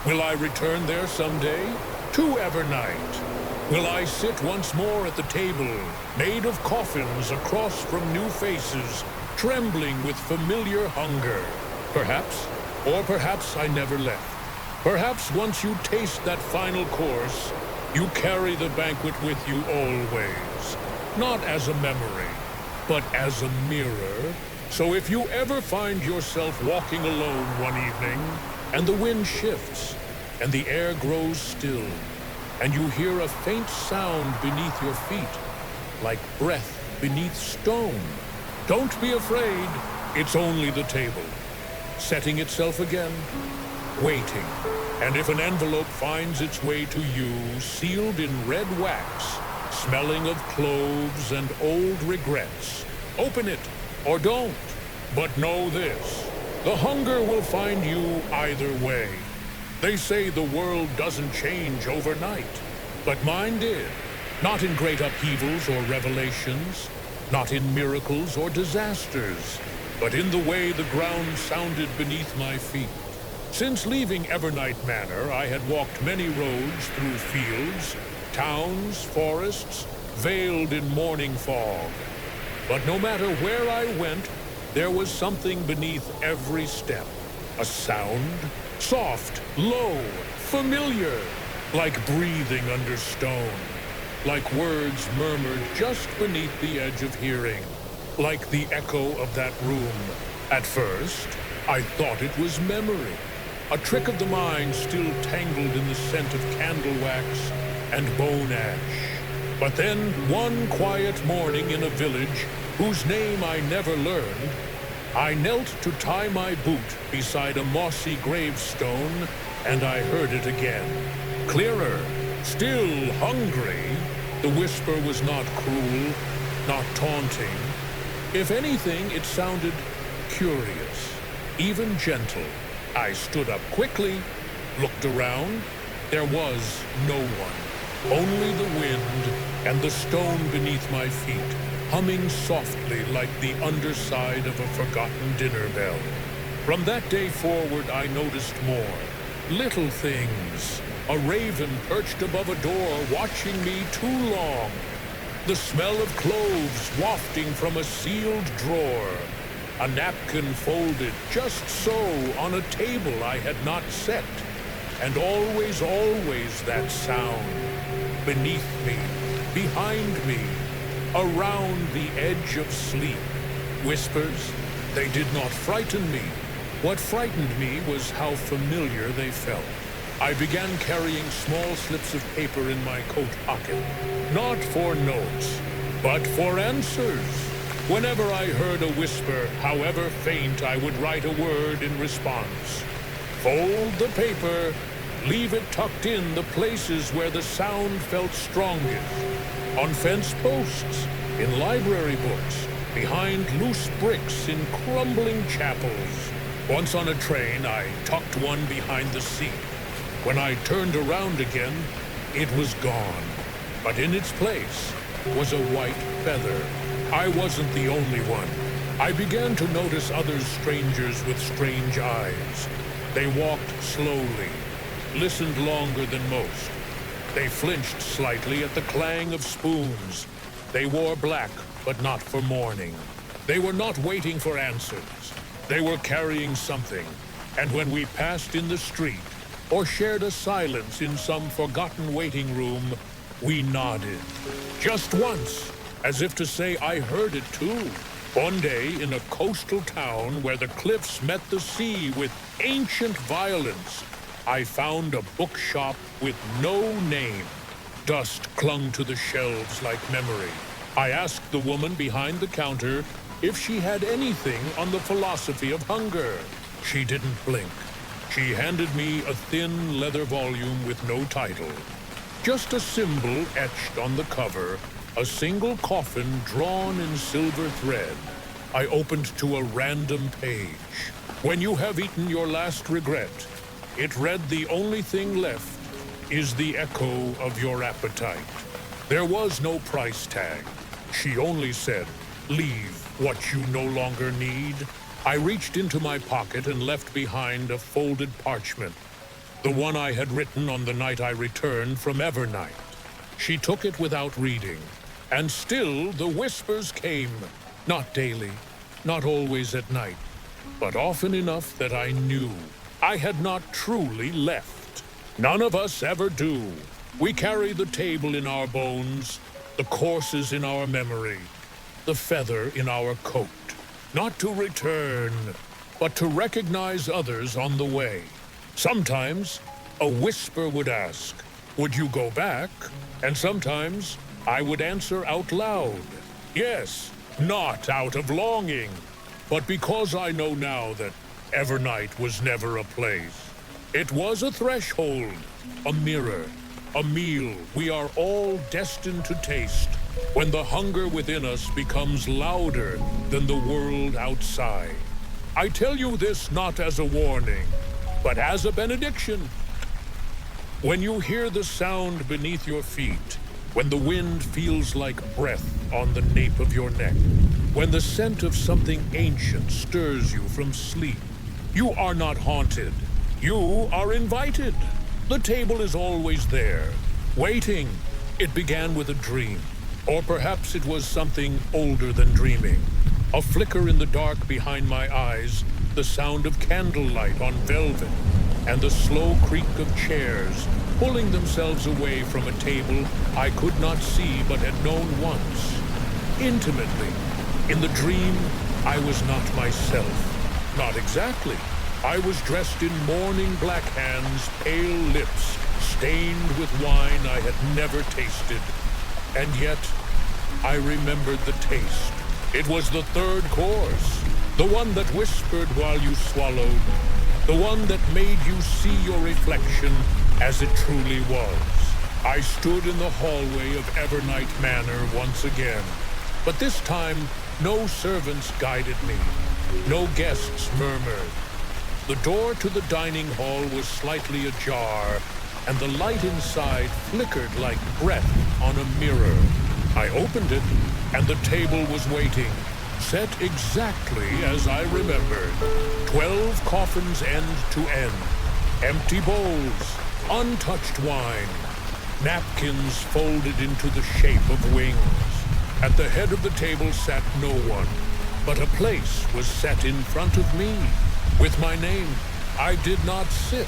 will I return there someday? To Evernight? Will I sit once more at the table, made of coffins across from new faces, trembling with familiar hunger? Perhaps, or perhaps I never left. Perhaps once you taste that final course, you carry the banquet with you always. Not as a memory, but as a mirror. So if you ever find yourself walking alone one evening, and the wind shifts, and the air grows still, and you hear a faint sound beneath your feet, like breath beneath stone, don't be afraid, it's only the table. setting itself again, waiting. And if an envelope finds its way to you, sealed in red wax, smelling of cloves and old regrets, open it or don't. But know this, the hunger will find you either way. They say the world doesn't change overnight, but mine did. Not in great upheavals or revelations, not in miracles or disasters, but in the way the ground sounded beneath my feet. Since leaving Evernight Manor, I had walked many roads through fields, towns, forests, veiled in morning fog. But no matter where I went, there was something beneath every step. A sound, soft, low, familiar, like breathing under stone, like words murmured just beneath the edge of hearing, like the echo of that room. At first, I thought it was memory, a trick of the mind still tangled in the scent of candle wax and bone ash. But then, one quiet morning in a village whose name I never learned, I knelt to tie my boot beside a mossy gravestone, and I heard it again. Clearer, still hungry. The whisper was not cruel, not taunting. If anything, it sounded curious, even gentle. I stood up quickly, looked around. There was no one, only the wind and the stone beneath my feet, humming softly like the underside of a forgotten dinner bell. From that day forward, I noticed more. Little things. A raven perched above a door, watching me too long. The smell of cloves wafting from a sealed drawer. A napkin folded just so on a table I had not set. And always, always that sound. Beneath me, behind me, around the edge of sleep. Whispers, they did not frighten me. What frightened me was how familiar they felt. I began carrying small slips of paper in my coat pocket, not for notes, but for answers. Whenever I heard a whisper, however faint, I would write a word in response. Fold the paper, leave it tucked in the places where the sound felt strongest. On fence posts, in library books, behind loose bricks in crumbling chapels. Once on a train, I tucked one behind the seat. When I turned around again, it was gone. But in its place was a white feather. I wasn't the only one. I began to notice other strangers with strange eyes. They walked slowly, listened longer than most. They flinched slightly at the clang of spoons. They wore black, but not for mourning. They were not waiting for answers. They were carrying something. And when we passed in the street, or shared a silence in some forgotten waiting room, we nodded. Just once, as if to say I heard it too. One day, in a coastal town where the cliffs met the sea with ancient violence, I found a bookshop with no name. Dust clung to the shelves like memory. I asked the woman behind the counter if she had anything on the philosophy of hunger. She didn't blink. She handed me a thin leather volume with no title. Just a symbol etched on the cover, a single coffin drawn in silver thread. I opened to a random page. When you have eaten your last regret, it read the only thing left is the echo of your appetite. There was no price tag. She only said, leave what you no longer need. I reached into my pocket and left behind a folded parchment, the one I had written on the night I returned from Evernight. She took it without reading, and still the whispers came, not daily, not always at night, but often enough that I knew I had not truly left. None of us ever do. We carry the table in our bones, the courses in our memory, the feather in our coat. Not to return, but to recognize others on the way. Sometimes, a whisper would ask, would you go back? And sometimes, I would answer out loud, yes, not out of longing, but because I know now that Evernight was never a place. It was a threshold, a mirror, a meal we are all destined to taste when the hunger within us becomes louder than the world outside. I tell you this not as a warning, but as a benediction. When you hear the sound beneath your feet, when the wind feels like breath on the nape of your neck, when the scent of something ancient stirs you from sleep, you are not haunted. You are invited. The table is always there, waiting. It began with a dream, or perhaps it was something older than dreaming. A flicker in the dark behind my eyes, the sound of candlelight on velvet, and the slow creak of chairs pulling themselves away from a table I could not see but had known once. Intimately. In the dream, I was not myself. Not exactly. I was dressed in mourning black hands, pale lips, stained with wine I had never tasted. And yet, I remembered the taste. It was the third course, the one that whispered while you swallowed, the one that made you see your reflection as it truly was. I stood in the hallway of Evernight Manor once again, but this time no servants guided me, no guests murmured. The door to the dining hall was slightly ajar, and the light inside flickered like breath on a mirror. I opened it, and the table was waiting, set exactly as I remembered. 12 coffins end to end, empty bowls, untouched wine, napkins folded into the shape of wings. At the head of the table sat no one, but a place was set in front of me, with my name. I did not sit.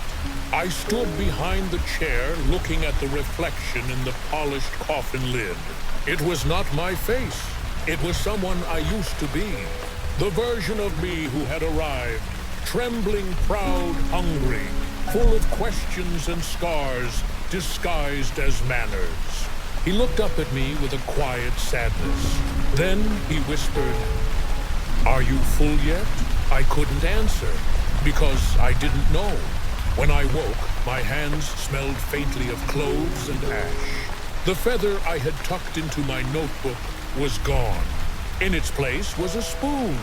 I stood behind the chair, looking at the reflection in the polished coffin lid. It was not my face. It was someone I used to be. The version of me who had arrived, trembling, proud, hungry, full of questions and scars, disguised as manners. He looked up at me with a quiet sadness. Then he whispered, "Are you full yet?" I couldn't answer, because I didn't know. When I woke, my hands smelled faintly of cloves and ash. The feather I had tucked into my notebook was gone. In its place was a spoon,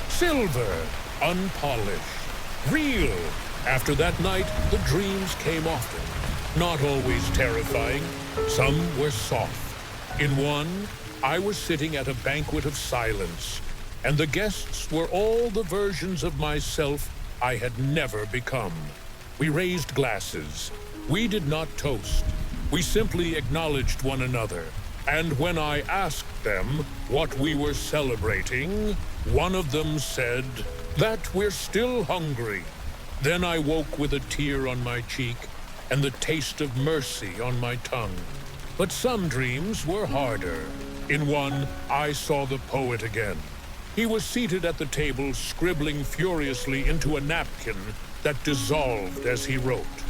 silver, unpolished, real. After that night, the dreams came often, not always terrifying. Some were soft. In one, I was sitting at a banquet of silence, and the guests were all the versions of myself I had never become. We raised glasses. We did not toast. We simply acknowledged one another. And when I asked them what we were celebrating, one of them said that we're still hungry. Then I woke with a tear on my cheek and the taste of mercy on my tongue. But some dreams were harder. In one, I saw the poet again. He was seated at the table, scribbling furiously into a napkin that dissolved as he wrote.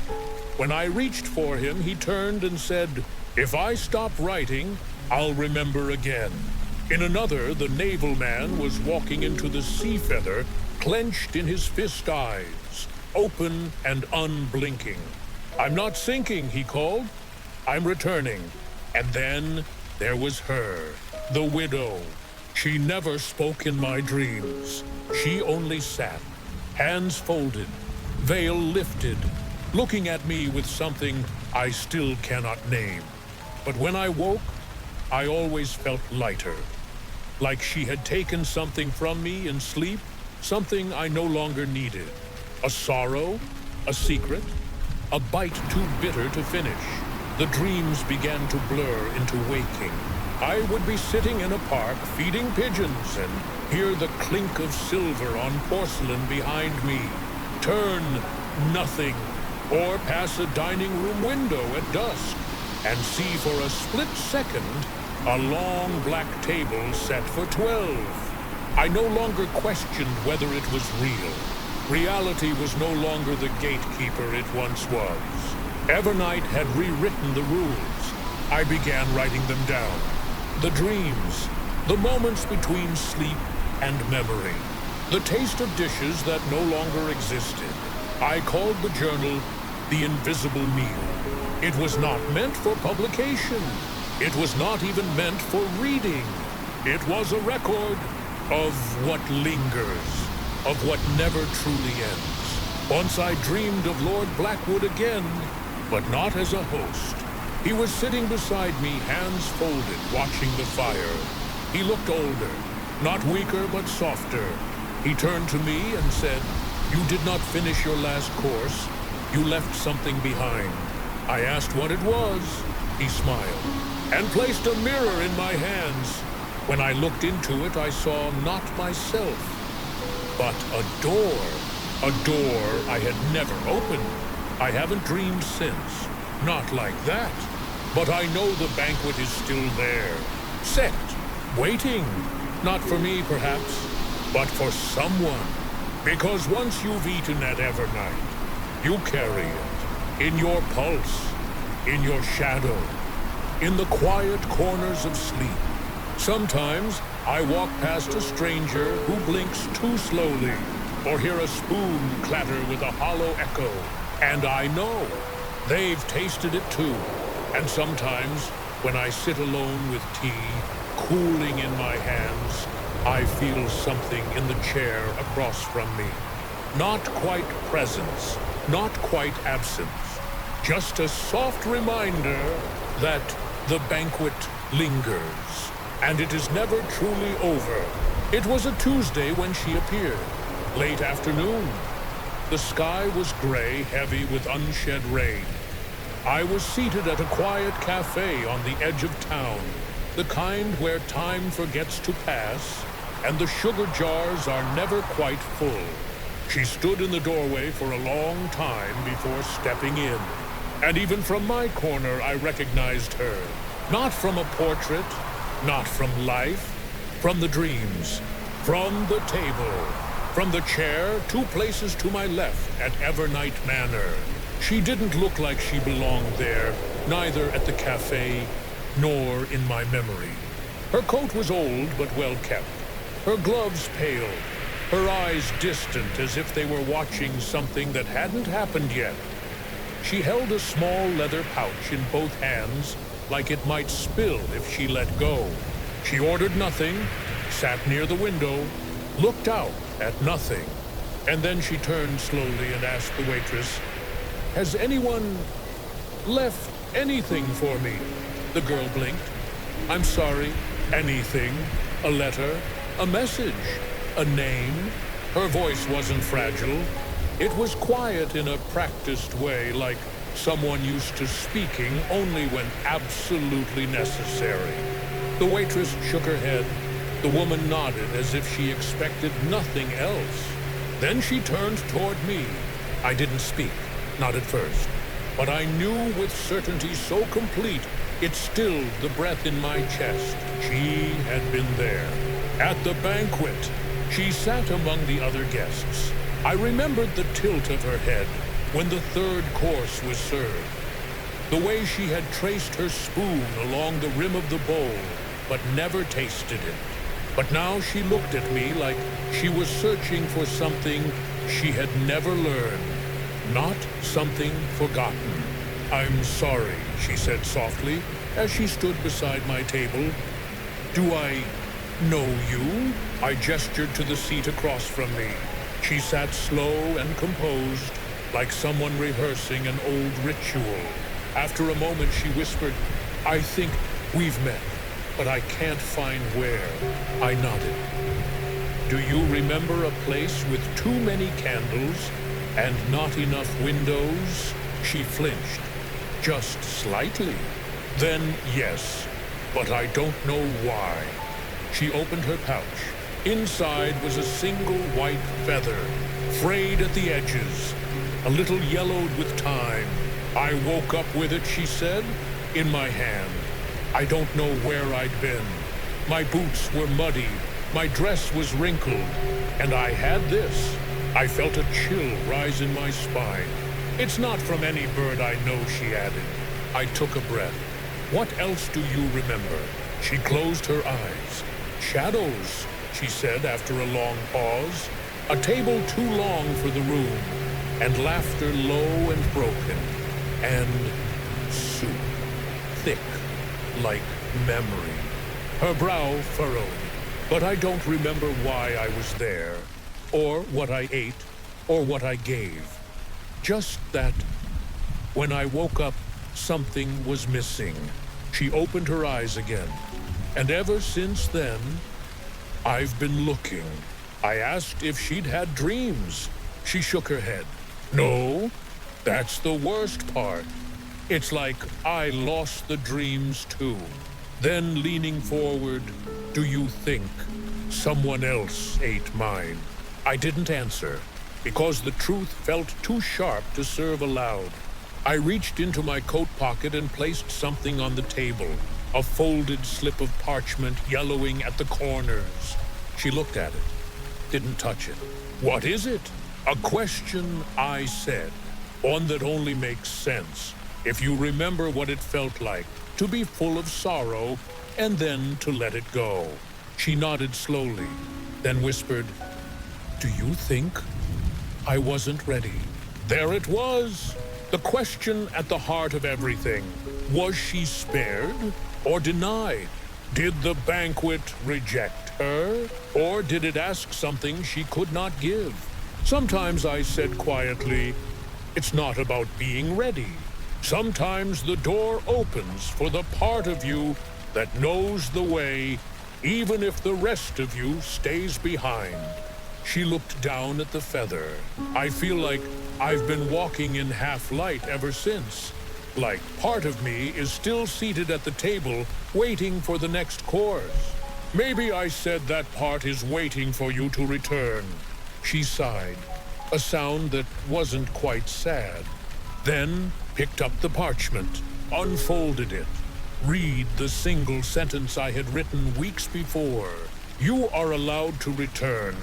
When I reached for him, he turned and said, "If I stop writing, I'll remember again." In another, the naval man was walking into the sea feather, clenched in his fist eyes, open and unblinking. "I'm not sinking," he called. "I'm returning." And then there was her, the widow. She never spoke in my dreams. She only sat, hands folded, veil lifted, looking at me with something I still cannot name. But when I woke, I always felt lighter, like she had taken something from me in sleep, something I no longer needed. A sorrow, a secret, a bite too bitter to finish. The dreams began to blur into waking. I would be sitting in a park feeding pigeons and hear the clink of silver on porcelain behind me. Turn nothing, or pass a dining room window at dusk and see for a split second a long black table set for 12. I no longer questioned whether it was real. Reality was no longer the gatekeeper it once was. Evernight had rewritten the rules. I began writing them down. The dreams, the moments between sleep and memory. The taste of dishes that no longer existed. I called the journal The Invisible Meal. It was not meant for publication. It was not even meant for reading. It was a record of what lingers, of what never truly ends. Once I dreamed of Lord Blackwood again, but not as a host. He was sitting beside me, hands folded, watching the fire. He looked older, not weaker, but softer. He turned to me and said, "You did not finish your last course. You left something behind." I asked what it was. He smiled and placed a mirror in my hands. When I looked into it, I saw not myself, but a door. A door I had never opened. I haven't dreamed since. Not like that. But I know the banquet is still there, set, waiting. Not for me, perhaps, but for someone. Because once you've eaten at Evernight, you carry it in your pulse, in your shadow, in the quiet corners of sleep. Sometimes I walk past a stranger who blinks too slowly, or hear a spoon clatter with a hollow echo, and I know they've tasted it too. And sometimes, when I sit alone with tea, cooling in my hands, I feel something in the chair across from me. Not quite presence, not quite absence, just a soft reminder that the banquet lingers, and it is never truly over. It was a Tuesday when she appeared, late afternoon. The sky was gray, heavy with unshed rain. I was seated at a quiet cafe on the edge of town, the kind where time forgets to pass, and the sugar jars are never quite full. She stood in the doorway for a long time before stepping in, and even from my corner I recognized her. Not from a portrait, not from life, from the dreams, from the table, from the chair 2 places to my left at Evernight Manor. She didn't look like she belonged there, neither at the cafe nor in my memory. Her coat was old but well kept, her gloves pale, her eyes distant as if they were watching something that hadn't happened yet. She held a small leather pouch in both hands, like it might spill if she let go. She ordered nothing, sat near the window, looked out at nothing, and then she turned slowly and asked the waitress, "Has anyone left anything for me?" The girl blinked. "I'm sorry. Anything? A letter? A message? A name?" Her voice wasn't fragile. It was quiet in a practiced way, like someone used to speaking only when absolutely necessary. The waitress shook her head. The woman nodded as if she expected nothing else. Then she turned toward me. I didn't speak. Not at first, but I knew with certainty so complete it stilled the breath in my chest. She had been there, at the banquet. She sat among the other guests. I remembered the tilt of her head when the 3rd course was served, the way she had traced her spoon along the rim of the bowl, but never tasted it. But now she looked at me like she was searching for something she had never learned. Not something forgotten. "I'm sorry," she said softly, as she stood beside my table. "Do I know you?" I gestured to the seat across from me. She sat slow and composed, like someone rehearsing an old ritual. After a moment, she whispered, "I think we've met, but I can't find where." I nodded. "Do you remember a place with too many candles and not enough windows?" She flinched, just slightly. "Then yes, but I don't know why." She opened her pouch. Inside was a single white feather, frayed at the edges, a little yellowed with time. "I woke up with it," she said, "in my hand. I don't know where I'd been. My boots were muddy, my dress was wrinkled, and I had this." I felt a chill rise in my spine. "It's not from any bird I know," she added. I took a breath. "What else do you remember?" She closed her eyes. "Shadows," she said after a long pause. A table too long for the room, and laughter low and broken, and soup, thick, like memory. Her brow furrowed, but I don't remember why I was there, or what I ate, or what I gave. Just that when I woke up, something was missing. She opened her eyes again, and ever since then, I've been looking. I asked if she'd had dreams. She shook her head. No, that's the worst part. It's like I lost the dreams too. Then leaning forward, do you think someone else ate mine? I didn't answer, because the truth felt too sharp to serve aloud. I reached into my coat pocket and placed something on the table, a folded slip of parchment yellowing at the corners. She looked at it, didn't touch it. What is it? A question, I said, one that only makes sense if you remember what it felt like to be full of sorrow and then to let it go. She nodded slowly, then whispered, "Do you think I wasn't ready?" There it was, the question at the heart of everything. Was she spared or denied? Did the banquet reject her, or did it ask something she could not give? Sometimes I said quietly, it's not about being ready. Sometimes the door opens for the part of you that knows the way, even if the rest of you stays behind. She looked down at the feather. I feel like I've been walking in half light ever since. Like part of me is still seated at the table, waiting for the next course. Maybe I said that part is waiting for you to return. She sighed, a sound that wasn't quite sad. Then picked up the parchment, unfolded it. Read the single sentence I had written weeks before. You are allowed to return,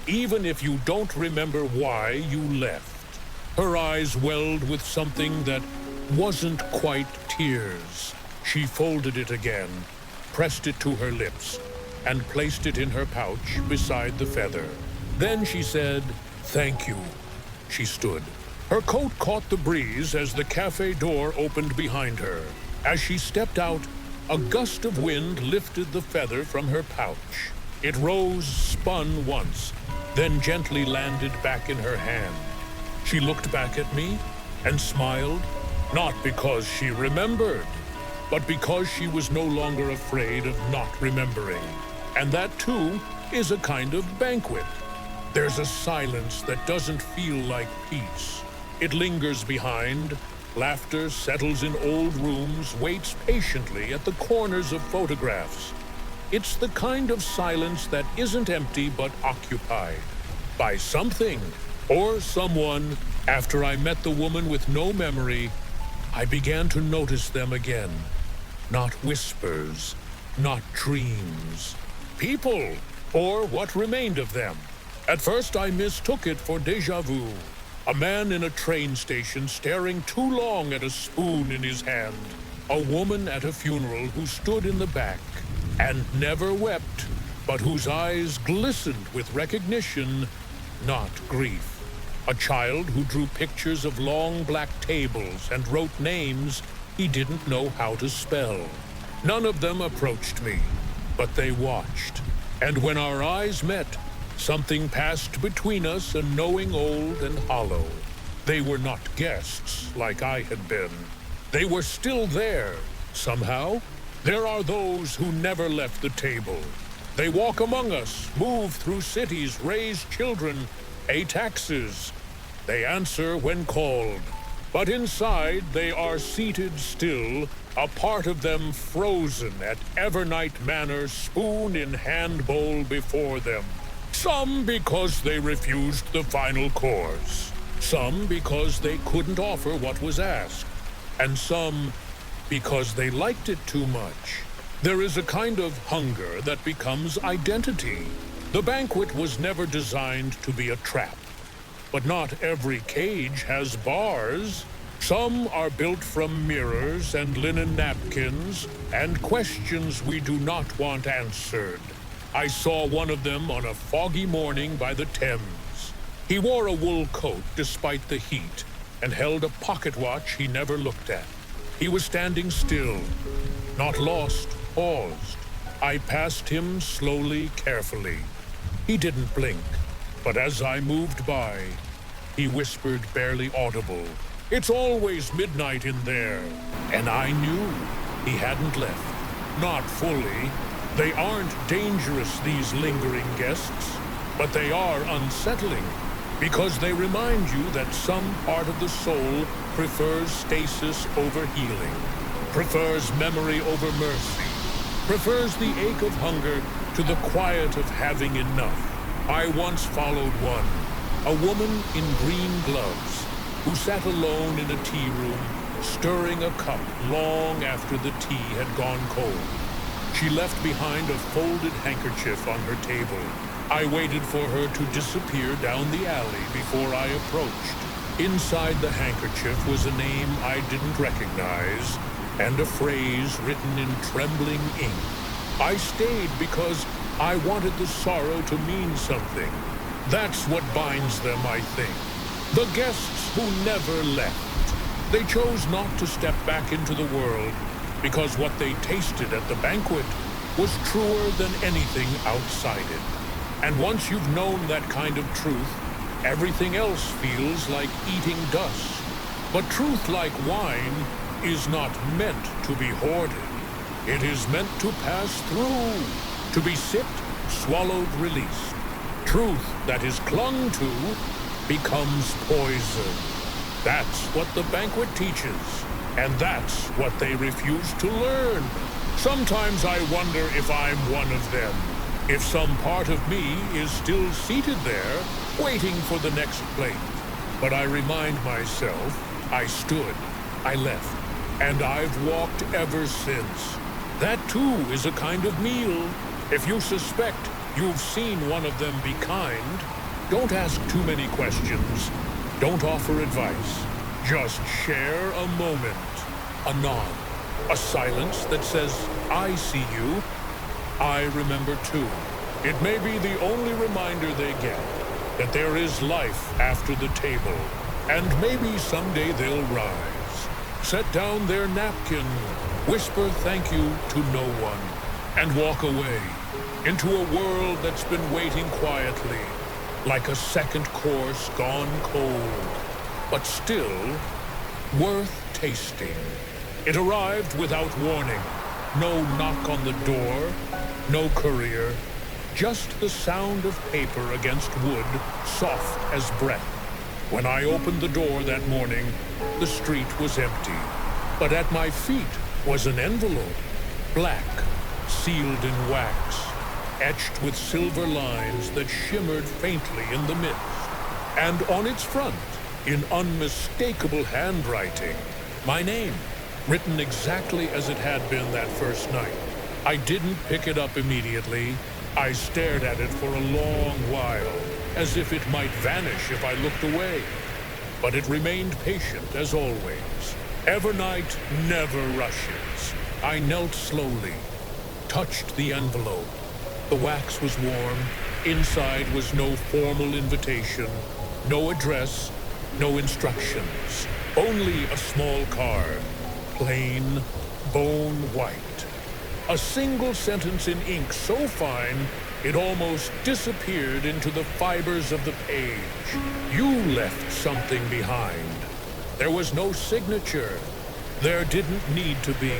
even if you don't remember why you left. Her eyes welled with something that wasn't quite tears. She folded it again, pressed it to her lips, and placed it in her pouch beside the feather. Then she said, "Thank you." She stood. Her coat caught the breeze as the cafe door opened behind her. As she stepped out, a gust of wind lifted the feather from her pouch. It rose, spun once, then gently landed back in her hand. She looked back at me and smiled, not because she remembered, but because she was no longer afraid of not remembering. And that, too, is a kind of banquet. There's a silence that doesn't feel like peace. It lingers behind. Laughter settles in old rooms, waits patiently at the corners of photographs. It's the kind of silence that isn't empty but occupied by something or someone. After I met the woman with no memory, I began to notice them again. Not whispers, not dreams. People, or what remained of them. At first I mistook it for déjà vu. A man in a train station staring too long at a spoon in his hand. A woman at a funeral who stood in the back and never wept, but whose eyes glistened with recognition, not grief. A child who drew pictures of long black tables and wrote names he didn't know how to spell. None of them approached me, but they watched. And when our eyes met, something passed between us, a knowing old and hollow. They were not guests like I had been. They were still there, somehow. There are those who never left the table. They walk among us, move through cities, raise children, pay taxes. They answer when called. But inside they are seated still, a part of them frozen at Evernight Manor, spoon in hand bowl before them. Some because they refused the final course. Some because they couldn't offer what was asked. And some because they liked it too much. There is a kind of hunger that becomes identity. The banquet was never designed to be a trap. But not every cage has bars. Some are built from mirrors and linen napkins and questions we do not want answered. I saw one of them on a foggy morning by the Thames. He wore a wool coat despite the heat and held a pocket watch he never looked at. He was standing still, not lost, paused. I passed him slowly, carefully. He didn't blink, but as I moved by, he whispered, barely audible, "It's always midnight in there." And I knew he hadn't left. Not fully. They aren't dangerous, these lingering guests, but they are unsettling because they remind you that some part of the soul prefers stasis over healing, prefers memory over mercy, prefers the ache of hunger to the quiet of having enough. I once followed one, a woman in green gloves, who sat alone in a tea room, stirring a cup long after the tea had gone cold. She left behind a folded handkerchief on her table. I waited for her to disappear down the alley before I approached. Inside the handkerchief was a name I didn't recognize and a phrase written in trembling ink. I stayed because I wanted the sorrow to mean something. That's what binds them, I think. The guests who never left. They chose not to step back into the world because what they tasted at the banquet was truer than anything outside it. And once you've known that kind of truth, everything else feels like eating dust. But truth, like wine, is not meant to be hoarded. It is meant to pass through, to be sipped, swallowed, released. Truth that is clung to becomes poison. That's what the banquet teaches, and that's what they refuse to learn. Sometimes I wonder if I'm one of them, if some part of me is still seated there, waiting for the next plate. But I remind myself, I stood, I left, and I've walked ever since. That too is a kind of meal. If you suspect you've seen one of them be kind, don't ask too many questions. Don't offer advice. Just share a moment, a nod, a silence that says, "I see you. I remember too." It may be the only reminder they get that there is life after the table, and maybe someday they'll rise, set down their napkin, whisper thank you to no one, and walk away into a world that's been waiting quietly, like a second course gone cold, but still worth tasting. It arrived without warning. No knock on the door, no courier, just the sound of paper against wood, soft as breath. When I opened the door that morning, the street was empty, but at my feet was an envelope, black, sealed in wax, etched with silver lines that shimmered faintly in the mist. And on its front, in unmistakable handwriting, my name, written exactly as it had been that first night. I didn't pick it up immediately. I stared at it for a long while, as if it might vanish if I looked away. But it remained patient, as always. Evernight never rushes. I knelt slowly, touched the envelope. The wax was warm. Inside was no formal invitation, no address, no instructions. Only a small card, plain, bone white. A single sentence in ink so fine it almost disappeared into the fibers of the page. You left something behind. There was no signature. There didn't need to be.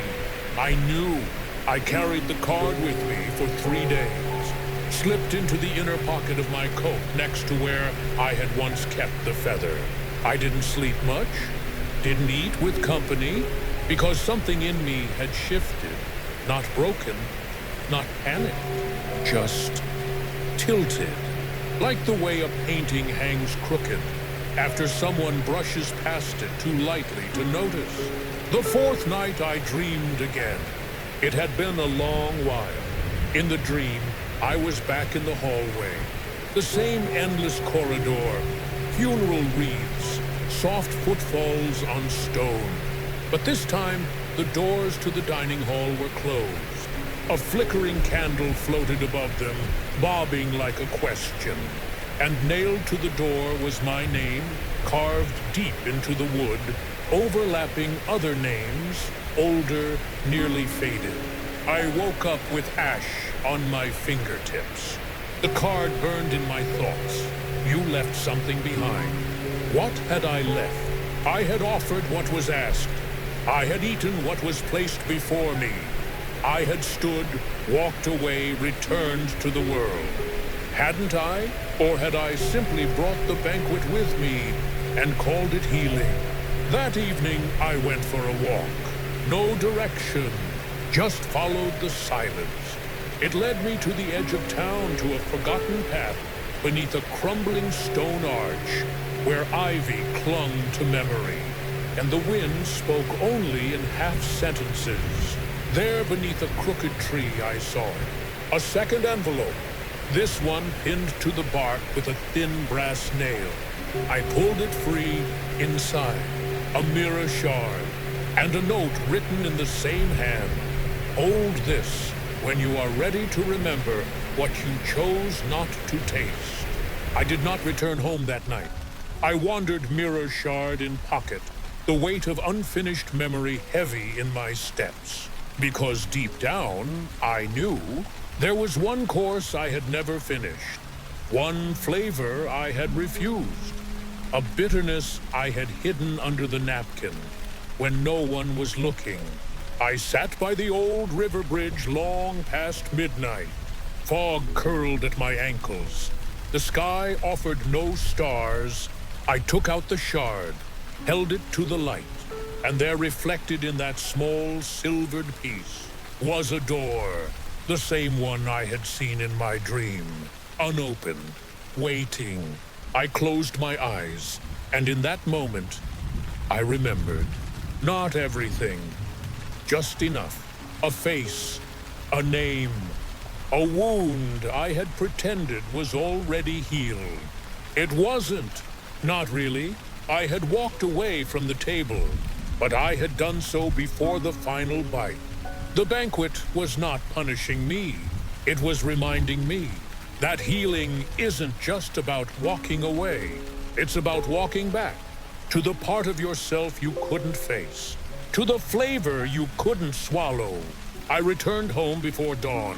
I knew. I carried the card with me for 3 days, slipped into the inner pocket of my coat next to where I had once kept the feather. I didn't sleep much, didn't eat with company, because something in me had shifted, not broken, not panicked, just tilted, like the way a painting hangs crooked after someone brushes past it too lightly to notice. The fourth night I dreamed again. It had been a long while. In the dream, I was back in the hallway. The same endless corridor, funeral wreaths, soft footfalls on stone. But this time, the doors to the dining hall were closed. A flickering candle floated above them, bobbing like a question. And nailed to the door was my name, carved deep into the wood, overlapping other names, older, nearly faded. I woke up with ash on my fingertips. The card burned in my thoughts. You left something behind. What had I left? I had offered what was asked. I had eaten what was placed before me. I had stood, walked away, returned to the world. Hadn't I? Or had I simply brought the banquet with me and called it healing? That evening, I went for a walk. No direction, just followed the silence. It led me to the edge of town to a forgotten path beneath a crumbling stone arch where ivy clung to memory, and the wind spoke only in half-sentences. There beneath a crooked tree I saw it. A second envelope, this one pinned to the bark with a thin brass nail. I pulled it free. Inside, a mirror shard, and a note written in the same hand. Hold this when you are ready to remember what you chose not to taste. I did not return home that night. I wandered mirror shard in pocket, the weight of unfinished memory heavy in my steps. Because deep down, I knew there was one course I had never finished, one flavor I had refused, a bitterness I had hidden under the napkin when no one was looking. I sat by the old river bridge long past midnight. Fog curled at my ankles. The sky offered no stars. I took out the shard, held it to the light, and there reflected in that small silvered piece was a door, the same one I had seen in my dream, unopened, waiting. I closed my eyes, and in that moment, I remembered. Not everything, just enough. A face, a name, a wound I had pretended was already healed. It wasn't, not really. I had walked away from the table, but I had done so before the final bite. The banquet was not punishing me. It was reminding me that healing isn't just about walking away. It's about walking back to the part of yourself you couldn't face, to the flavor you couldn't swallow. I returned home before dawn.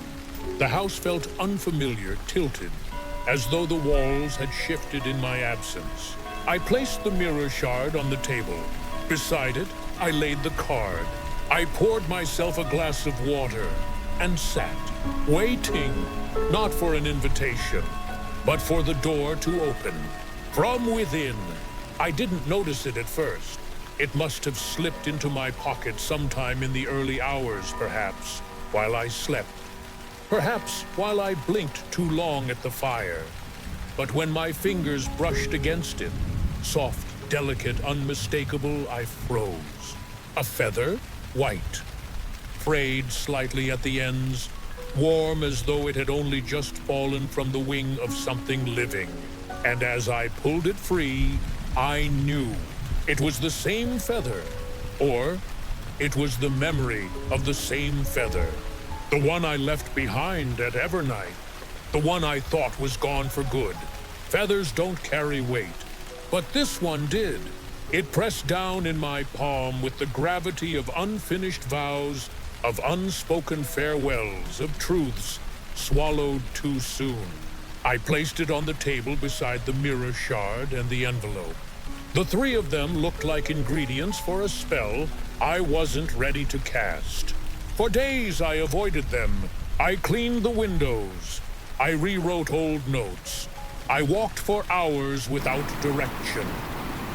The house felt unfamiliar, tilted, as though the walls had shifted in my absence. I placed the mirror shard on the table. Beside it, I laid the card. I poured myself a glass of water and sat, waiting, not for an invitation, but for the door to open. From within, I didn't notice it at first. It must have slipped into my pocket sometime in the early hours, perhaps, while I slept. Perhaps while I blinked too long at the fire. But when my fingers brushed against it, soft, delicate, unmistakable, I froze. A feather, white, frayed slightly at the ends, warm as though it had only just fallen from the wing of something living. And as I pulled it free, I knew it was the same feather, or it was the memory of the same feather. The one I left behind at Evernight, the one I thought was gone for good. Feathers don't carry weight, but this one did. It pressed down in my palm with the gravity of unfinished vows, of unspoken farewells, of truths swallowed too soon. I placed it on the table beside the mirror shard and the envelope. The three of them looked like ingredients for a spell I wasn't ready to cast. For days I avoided them. I cleaned the windows. I rewrote old notes. I walked for hours without direction.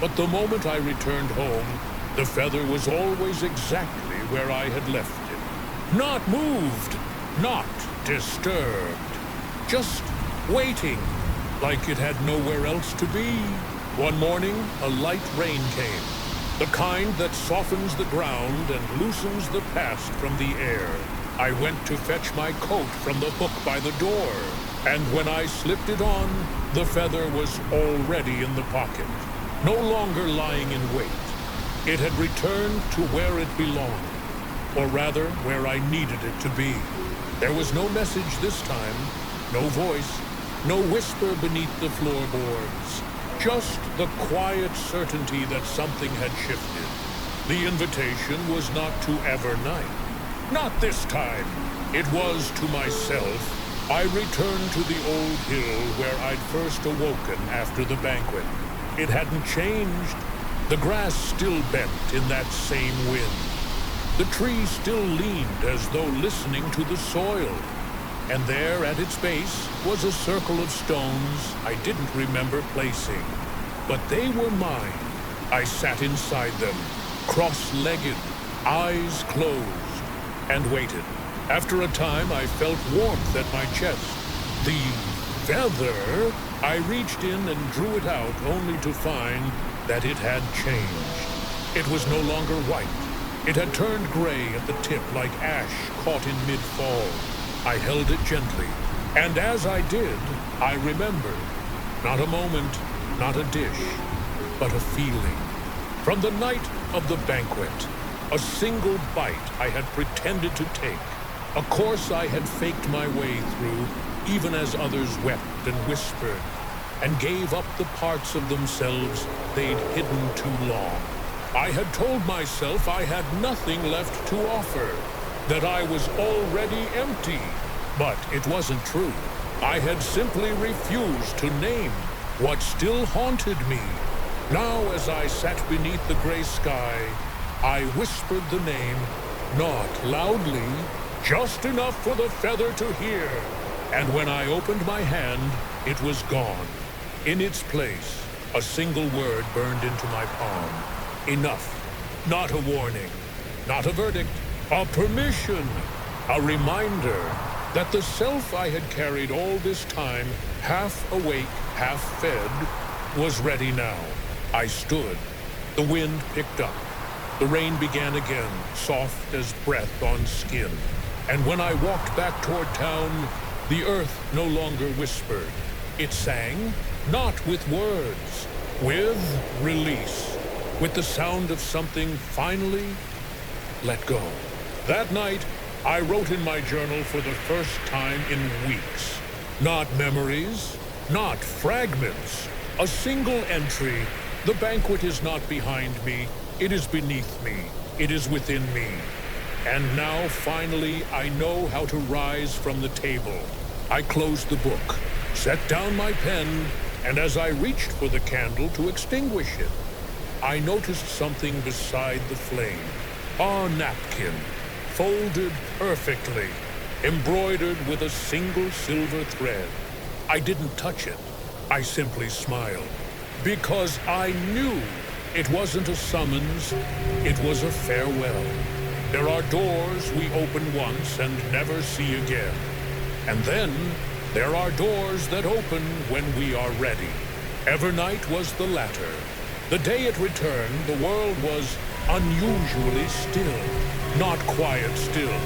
But the moment I returned home, the feather was always exactly where I had left it. Not moved, not disturbed. Just waiting, like it had nowhere else to be. One morning, a light rain came, the kind that softens the ground and loosens the past from the air. I went to fetch my coat from the hook by the door, and when I slipped it on, the feather was already in the pocket, no longer lying in wait. It had returned to where it belonged, or rather, where I needed it to be. There was no message this time, no voice, no whisper beneath the floorboards. Just the quiet certainty that something had shifted. The invitation was not to Evernight. Not this time. It was to myself. I returned to the old hill where I'd first awoken after the banquet. It hadn't changed. The grass still bent in that same wind. The tree still leaned as though listening to the soil. And there at its base was a circle of stones I didn't remember placing. But they were mine. I sat inside them, cross-legged, eyes closed, and waited. After a time, I felt warmth at my chest. The feather, I reached in and drew it out only to find that it had changed. It was no longer white. It had turned gray at the tip like ash caught in mid-fall. I held it gently, and as I did, I remembered. Not a moment, not a dish, but a feeling. From the night of the banquet, a single bite I had pretended to take, a course I had faked my way through, even as others wept and whispered, and gave up the parts of themselves they'd hidden too long. I had told myself I had nothing left to offer, that I was already empty. But it wasn't true. I had simply refused to name what still haunted me. Now, as I sat beneath the gray sky, I whispered the name, not loudly, just enough for the feather to hear. And when I opened my hand, it was gone. In its place, a single word burned into my palm. Enough. Not a warning. Not a verdict. A permission. A reminder that the self I had carried all this time, half awake, half fed, was ready now. I stood. The wind picked up. The rain began again, soft as breath on skin. And when I walked back toward town, the earth no longer whispered. It sang, not with words, with release, with the sound of something finally let go. That night, I wrote in my journal for the first time in weeks. Not memories, not fragments, a single entry. The banquet is not behind me, it is beneath me, it is within me. And now, finally, I know how to rise from the table. I closed the book, set down my pen, and as I reached for the candle to extinguish it, I noticed something beside the flame. A napkin, folded perfectly, embroidered with a single silver thread. I didn't touch it. I simply smiled. Because I knew it wasn't a summons, it was a farewell. There are doors we open once and never see again. And then there are doors that open when we are ready. Evernight was the latter. The day it returned, the world was unusually still. Not quiet still.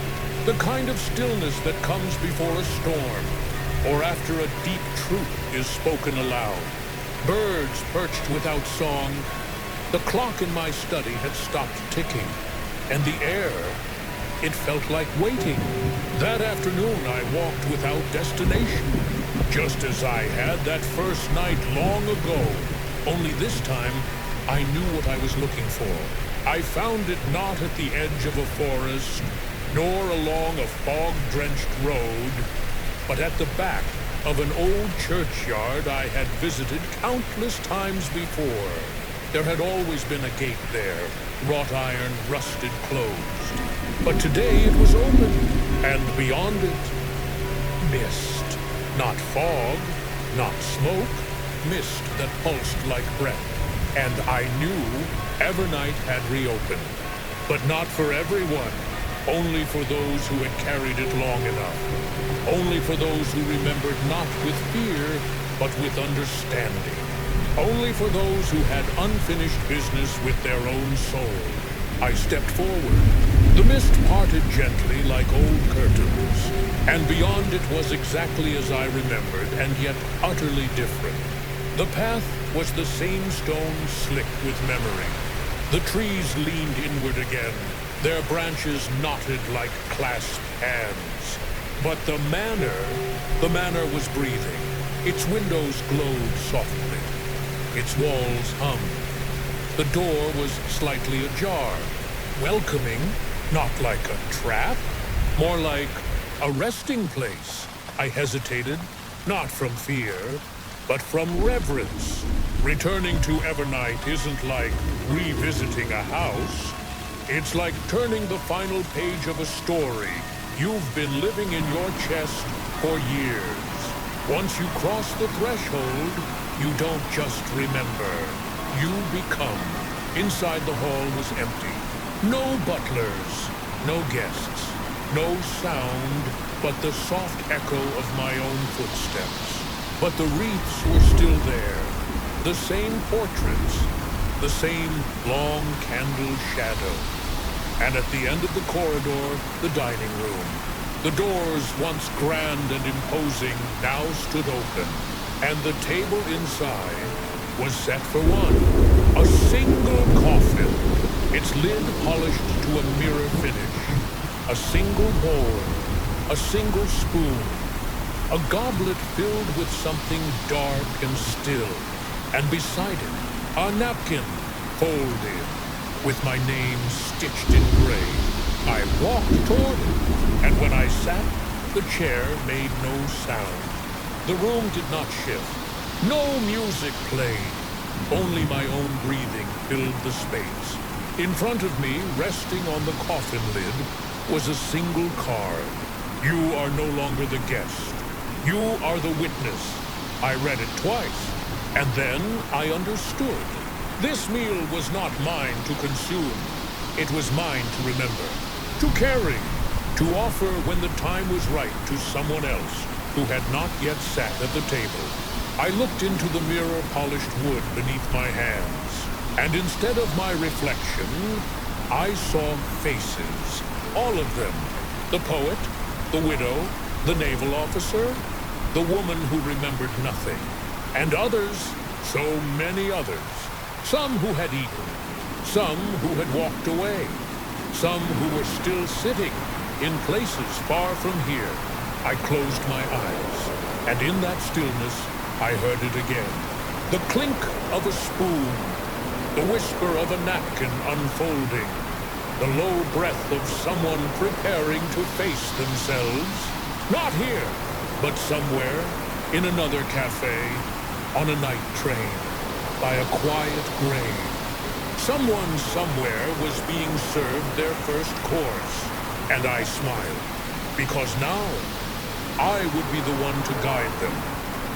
The kind of stillness that comes before a storm, or after a deep truth is spoken aloud. Birds perched without song. The clock in my study had stopped ticking, and the air, it felt like waiting. That afternoon I walked without destination, just as I had that first night long ago. Only this time, I knew what I was looking for. I found it not at the edge of a forest, nor along a fog-drenched road, but at the back of an old churchyard I had visited countless times before. There had always been a gate there, wrought iron, rusted closed. But today it was open, and beyond it, mist. Not fog, not smoke, mist that pulsed like breath. And I knew Evernight had reopened. But not for everyone. Only for those who had carried it long enough. Only for those who remembered not with fear, but with understanding. Only for those who had unfinished business with their own soul. I stepped forward. The mist parted gently like old curtains, and beyond it was exactly as I remembered, and yet utterly different. The path was the same stone slick with memory. The trees leaned inward again, their branches knotted like clasped hands. But the manor was breathing. Its windows glowed softly. Its walls hummed. The door was slightly ajar, welcoming, not like a trap, more like a resting place. I hesitated, not from fear, but from reverence. Returning to Evernight isn't like revisiting a house. It's like turning the final page of a story you've been living in your chest for years. Once you cross the threshold, you don't just remember. You become. Inside the hall was empty. No butlers, no guests, no sound but the soft echo of my own footsteps. But the wreaths were still there. The same portraits, the same long candle shadow. And at the end of the corridor, the dining room. The doors, once grand and imposing, now stood open, and the table inside was set for one. A single coffin, its lid polished to a mirror finish. A single bowl, a single spoon, a goblet filled with something dark and still, and beside it, a napkin folded, with my name stitched in gray. I walked toward it, and when I sat, the chair made no sound. The room did not shift. No music played. Only my own breathing filled the space. In front of me, resting on the coffin lid, was a single card. You are no longer the guest. You are the witness. I read it twice, and then I understood. This meal was not mine to consume. It was mine to remember, to carry, to offer when the time was right to someone else who had not yet sat at the table. I looked into the mirror-polished wood beneath my hands, and instead of my reflection, I saw faces, all of them. The poet, the widow, the naval officer, the woman who remembered nothing, and others, so many others. Some who had eaten, some who had walked away, some who were still sitting in places far from here. I closed my eyes, and in that stillness, I heard it again. The clink of a spoon, the whisper of a napkin unfolding, the low breath of someone preparing to face themselves. Not here, but somewhere, in another cafe, on a night train, by a quiet grave. Someone somewhere was being served their first course, and I smiled, because now I would be the one to guide them.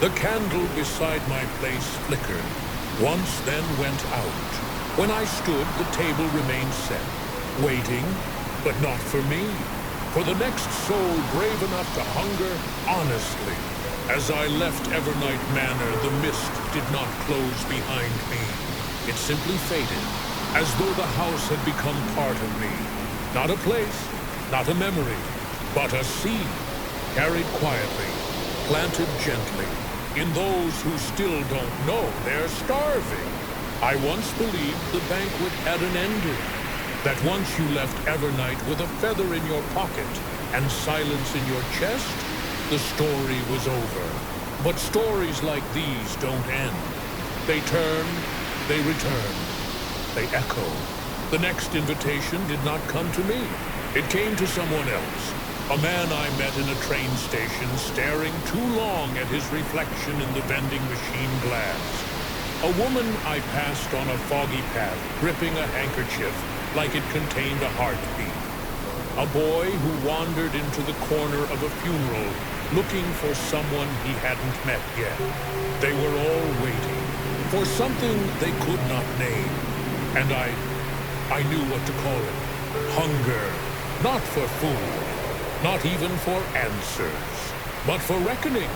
The candle beside my place flickered, once then went out. When I stood, the table remained set, waiting, but not for me, for the next soul brave enough to hunger honestly. As I left Evernight Manor, the mist did not close behind me. It simply faded, as though the house had become part of me. Not a place, not a memory, but a seed, carried quietly, planted gently, in those who still don't know they're starving. I once believed the banquet had an ending, that once you left Evernight with a feather in your pocket and silence in your chest, the story was over. But stories like these don't end. They turn, they return, they echo. The next invitation did not come to me. It came to someone else. A man I met in a train station staring too long at his reflection in the vending machine glass. A woman I passed on a foggy path, gripping a handkerchief like it contained a heartbeat. A boy who wandered into the corner of a funeral, looking for someone he hadn't met yet. They were all waiting for something they could not name. And I knew what to call it. Hunger. Not for food. Not even for answers. But for reckoning.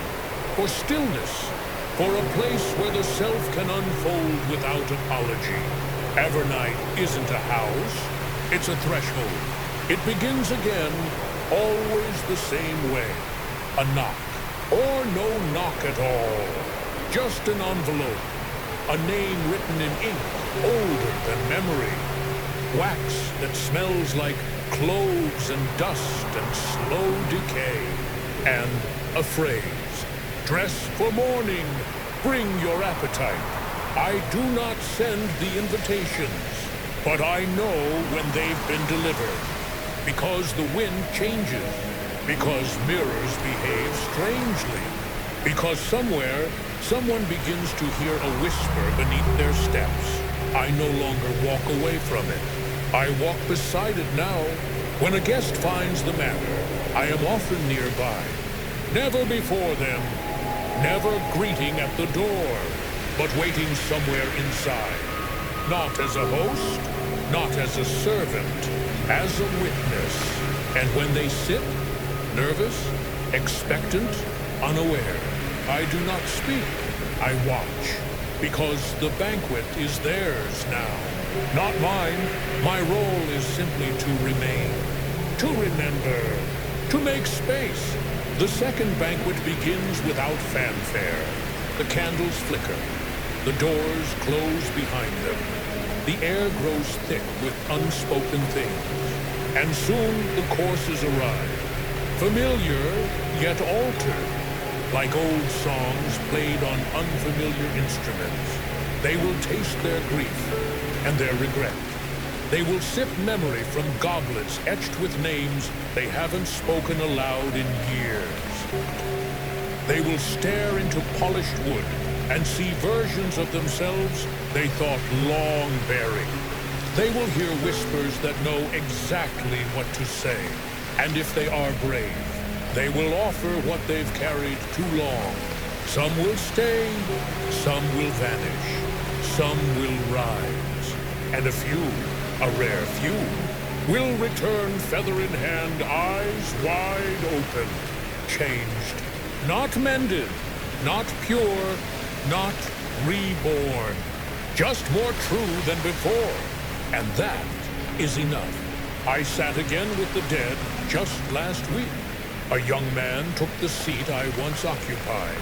For stillness. For a place where the self can unfold without apology. Evernight isn't a house. It's a threshold. It begins again, always the same way. A knock, or no knock at all. Just an envelope, a name written in ink, older than memory. Wax that smells like cloves and dust and slow decay. and a phrase. Dress for mourning, bring your appetite. I do not send the invitations, but I know when they've been delivered. Because the wind changes, because mirrors behave strangely, because somewhere someone begins to hear a whisper beneath their steps. I no longer walk away from it. I walk beside it now. When a guest finds the manor, I am often nearby. Never before them, never greeting at the door, but waiting somewhere inside. Not as a host, not as a servant, as a witness. And when they sit, nervous, expectant, unaware, I do not speak. I watch, because the banquet is theirs now. Not mine. My role is simply to remain, to remember, to make space. The second banquet begins without fanfare. The candles flicker. The doors close behind them. The air grows thick with unspoken things. And soon the courses arrive. Familiar, yet altered. Like old songs played on unfamiliar instruments. They will taste their grief and their regret. They will sip memory from goblets etched with names they haven't spoken aloud in years. They will stare into polished wood and see versions of themselves they thought long buried. They will hear whispers that know exactly what to say, and if they are brave, they will offer what they've carried too long. Some will stay, some will vanish, some will rise, and a few, a rare few, will return feather in hand, eyes wide open, changed, not mended, not pure, not reborn, just more true than before, and that is enough. I sat again with the dead just last week. A young man took the seat I once occupied.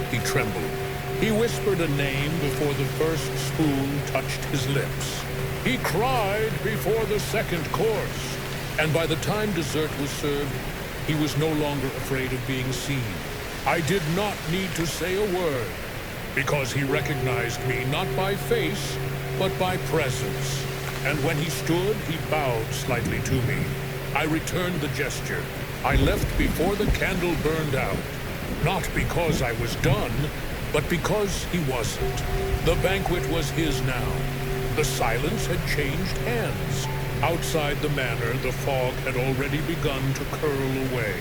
He trembled. He whispered a name before the first spoon touched his lips. He cried before the second course. And by the time dessert was served, he was no longer afraid of being seen. I did not need to say a word, because he recognized me not by face, but by presence. And when he stood, he bowed slightly to me. I returned the gesture. I left before the candle burned out, not because I was done, but because he wasn't. The banquet was his now. The silence had changed hands. Outside the manor, the fog had already begun to curl away.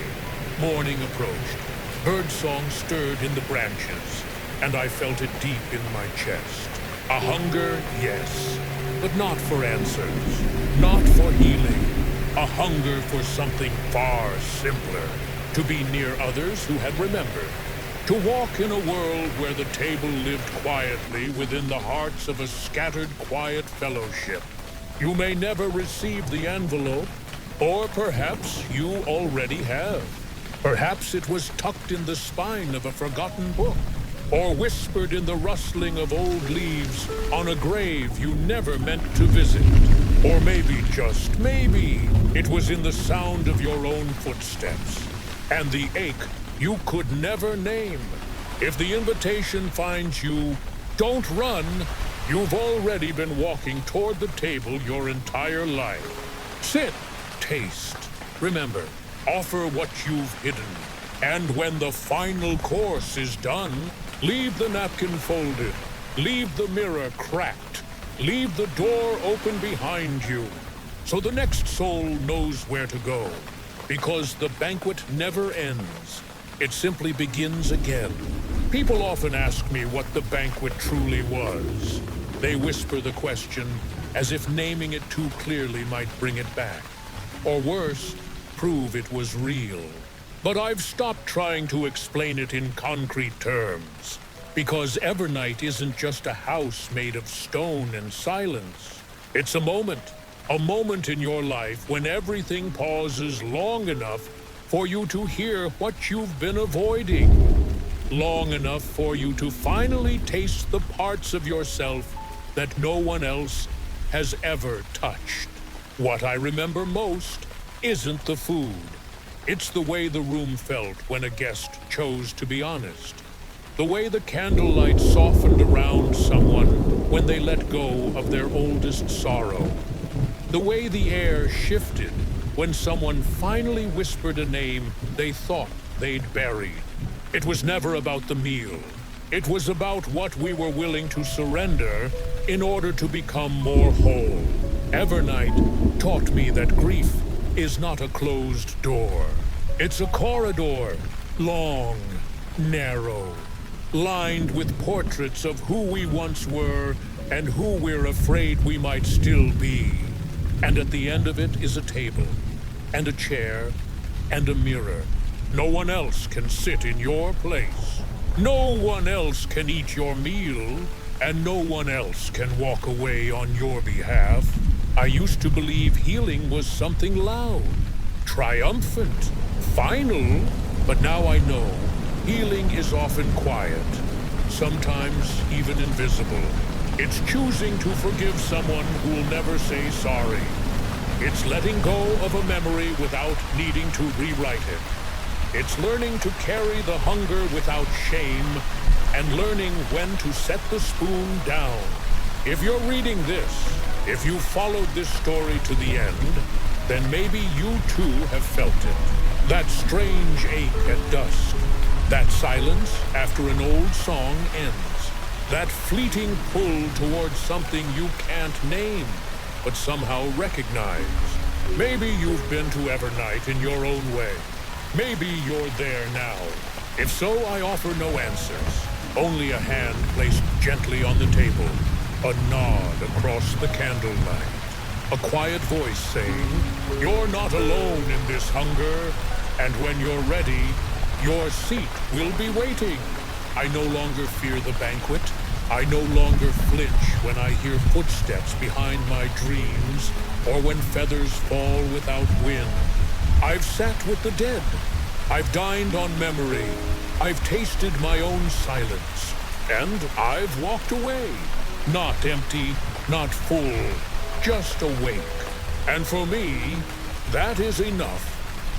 Morning approached. Birdsong stirred in the branches, and I felt it deep in my chest. A hunger, yes, but not for answers, not for healing. A hunger for something far simpler, to be near others who had remembered, to walk in a world where the table lived quietly within the hearts of a scattered, quiet fellowship. You may never receive the envelope, or perhaps you already have. Perhaps it was tucked in the spine of a forgotten book, or whispered in the rustling of old leaves on a grave you never meant to visit. Or maybe, just maybe, it was in the sound of your own footsteps, and the ache you could never name. If the invitation finds you, don't run. You've already been walking toward the table your entire life. Sit, taste, remember, offer what you've hidden. And when the final course is done, leave the napkin folded, leave the mirror cracked, leave the door open behind you, so the next soul knows where to go. Because the banquet never ends. It simply begins again. People often ask me what the banquet truly was. They whisper the question as if naming it too clearly might bring it back. Or worse, prove it was real. But I've stopped trying to explain it in concrete terms. Because Evernight isn't just a house made of stone and silence. It's a moment in your life when everything pauses long enough for you to hear what you've been avoiding. Long enough for you to finally taste the parts of yourself that no one else has ever touched. What I remember most isn't the food. It's the way the room felt when a guest chose to be honest. The way the candlelight softened around someone when they let go of their oldest sorrow. The way the air shifted when someone finally whispered a name they thought they'd buried. It was never about the meal. It was about what we were willing to surrender in order to become more whole. Evernight taught me that grief is not a closed door. It's a corridor, long, narrow, lined with portraits of who we once were and who we're afraid we might still be. And at the end of it is a table, and a chair, and a mirror. No one else can sit in your place. No one else can eat your meal, and no one else can walk away on your behalf. I used to believe healing was something loud, triumphant, final, but now I know healing is often quiet, sometimes even invisible. It's choosing to forgive someone who'll never say sorry. It's letting go of a memory without needing to rewrite it. It's learning to carry the hunger without shame and learning when to set the spoon down. If you're reading this, if you followed this story to the end, then maybe you too have felt it. That strange ache at dusk, that silence after an old song ends, that fleeting pull towards something you can't name, but somehow recognize. Maybe you've been to Evernight in your own way. Maybe you're there now. If so, I offer no answers. Only a hand placed gently on the table, a nod across the candlelight, a quiet voice saying, "You're not alone in this hunger, and when you're ready, your seat will be waiting." I no longer fear the banquet. I no longer flinch when I hear footsteps behind my dreams or when feathers fall without wind. I've sat with the dead. I've dined on memory. I've tasted my own silence. And I've walked away. Not empty, not full, just awake. And for me, that is enough.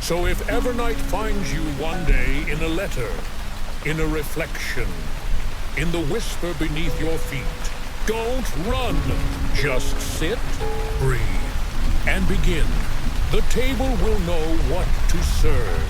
So if Evernight finds you one day in a letter, in a reflection, in the whisper beneath your feet, don't run. Just sit, breathe, and begin. The table will know what to serve.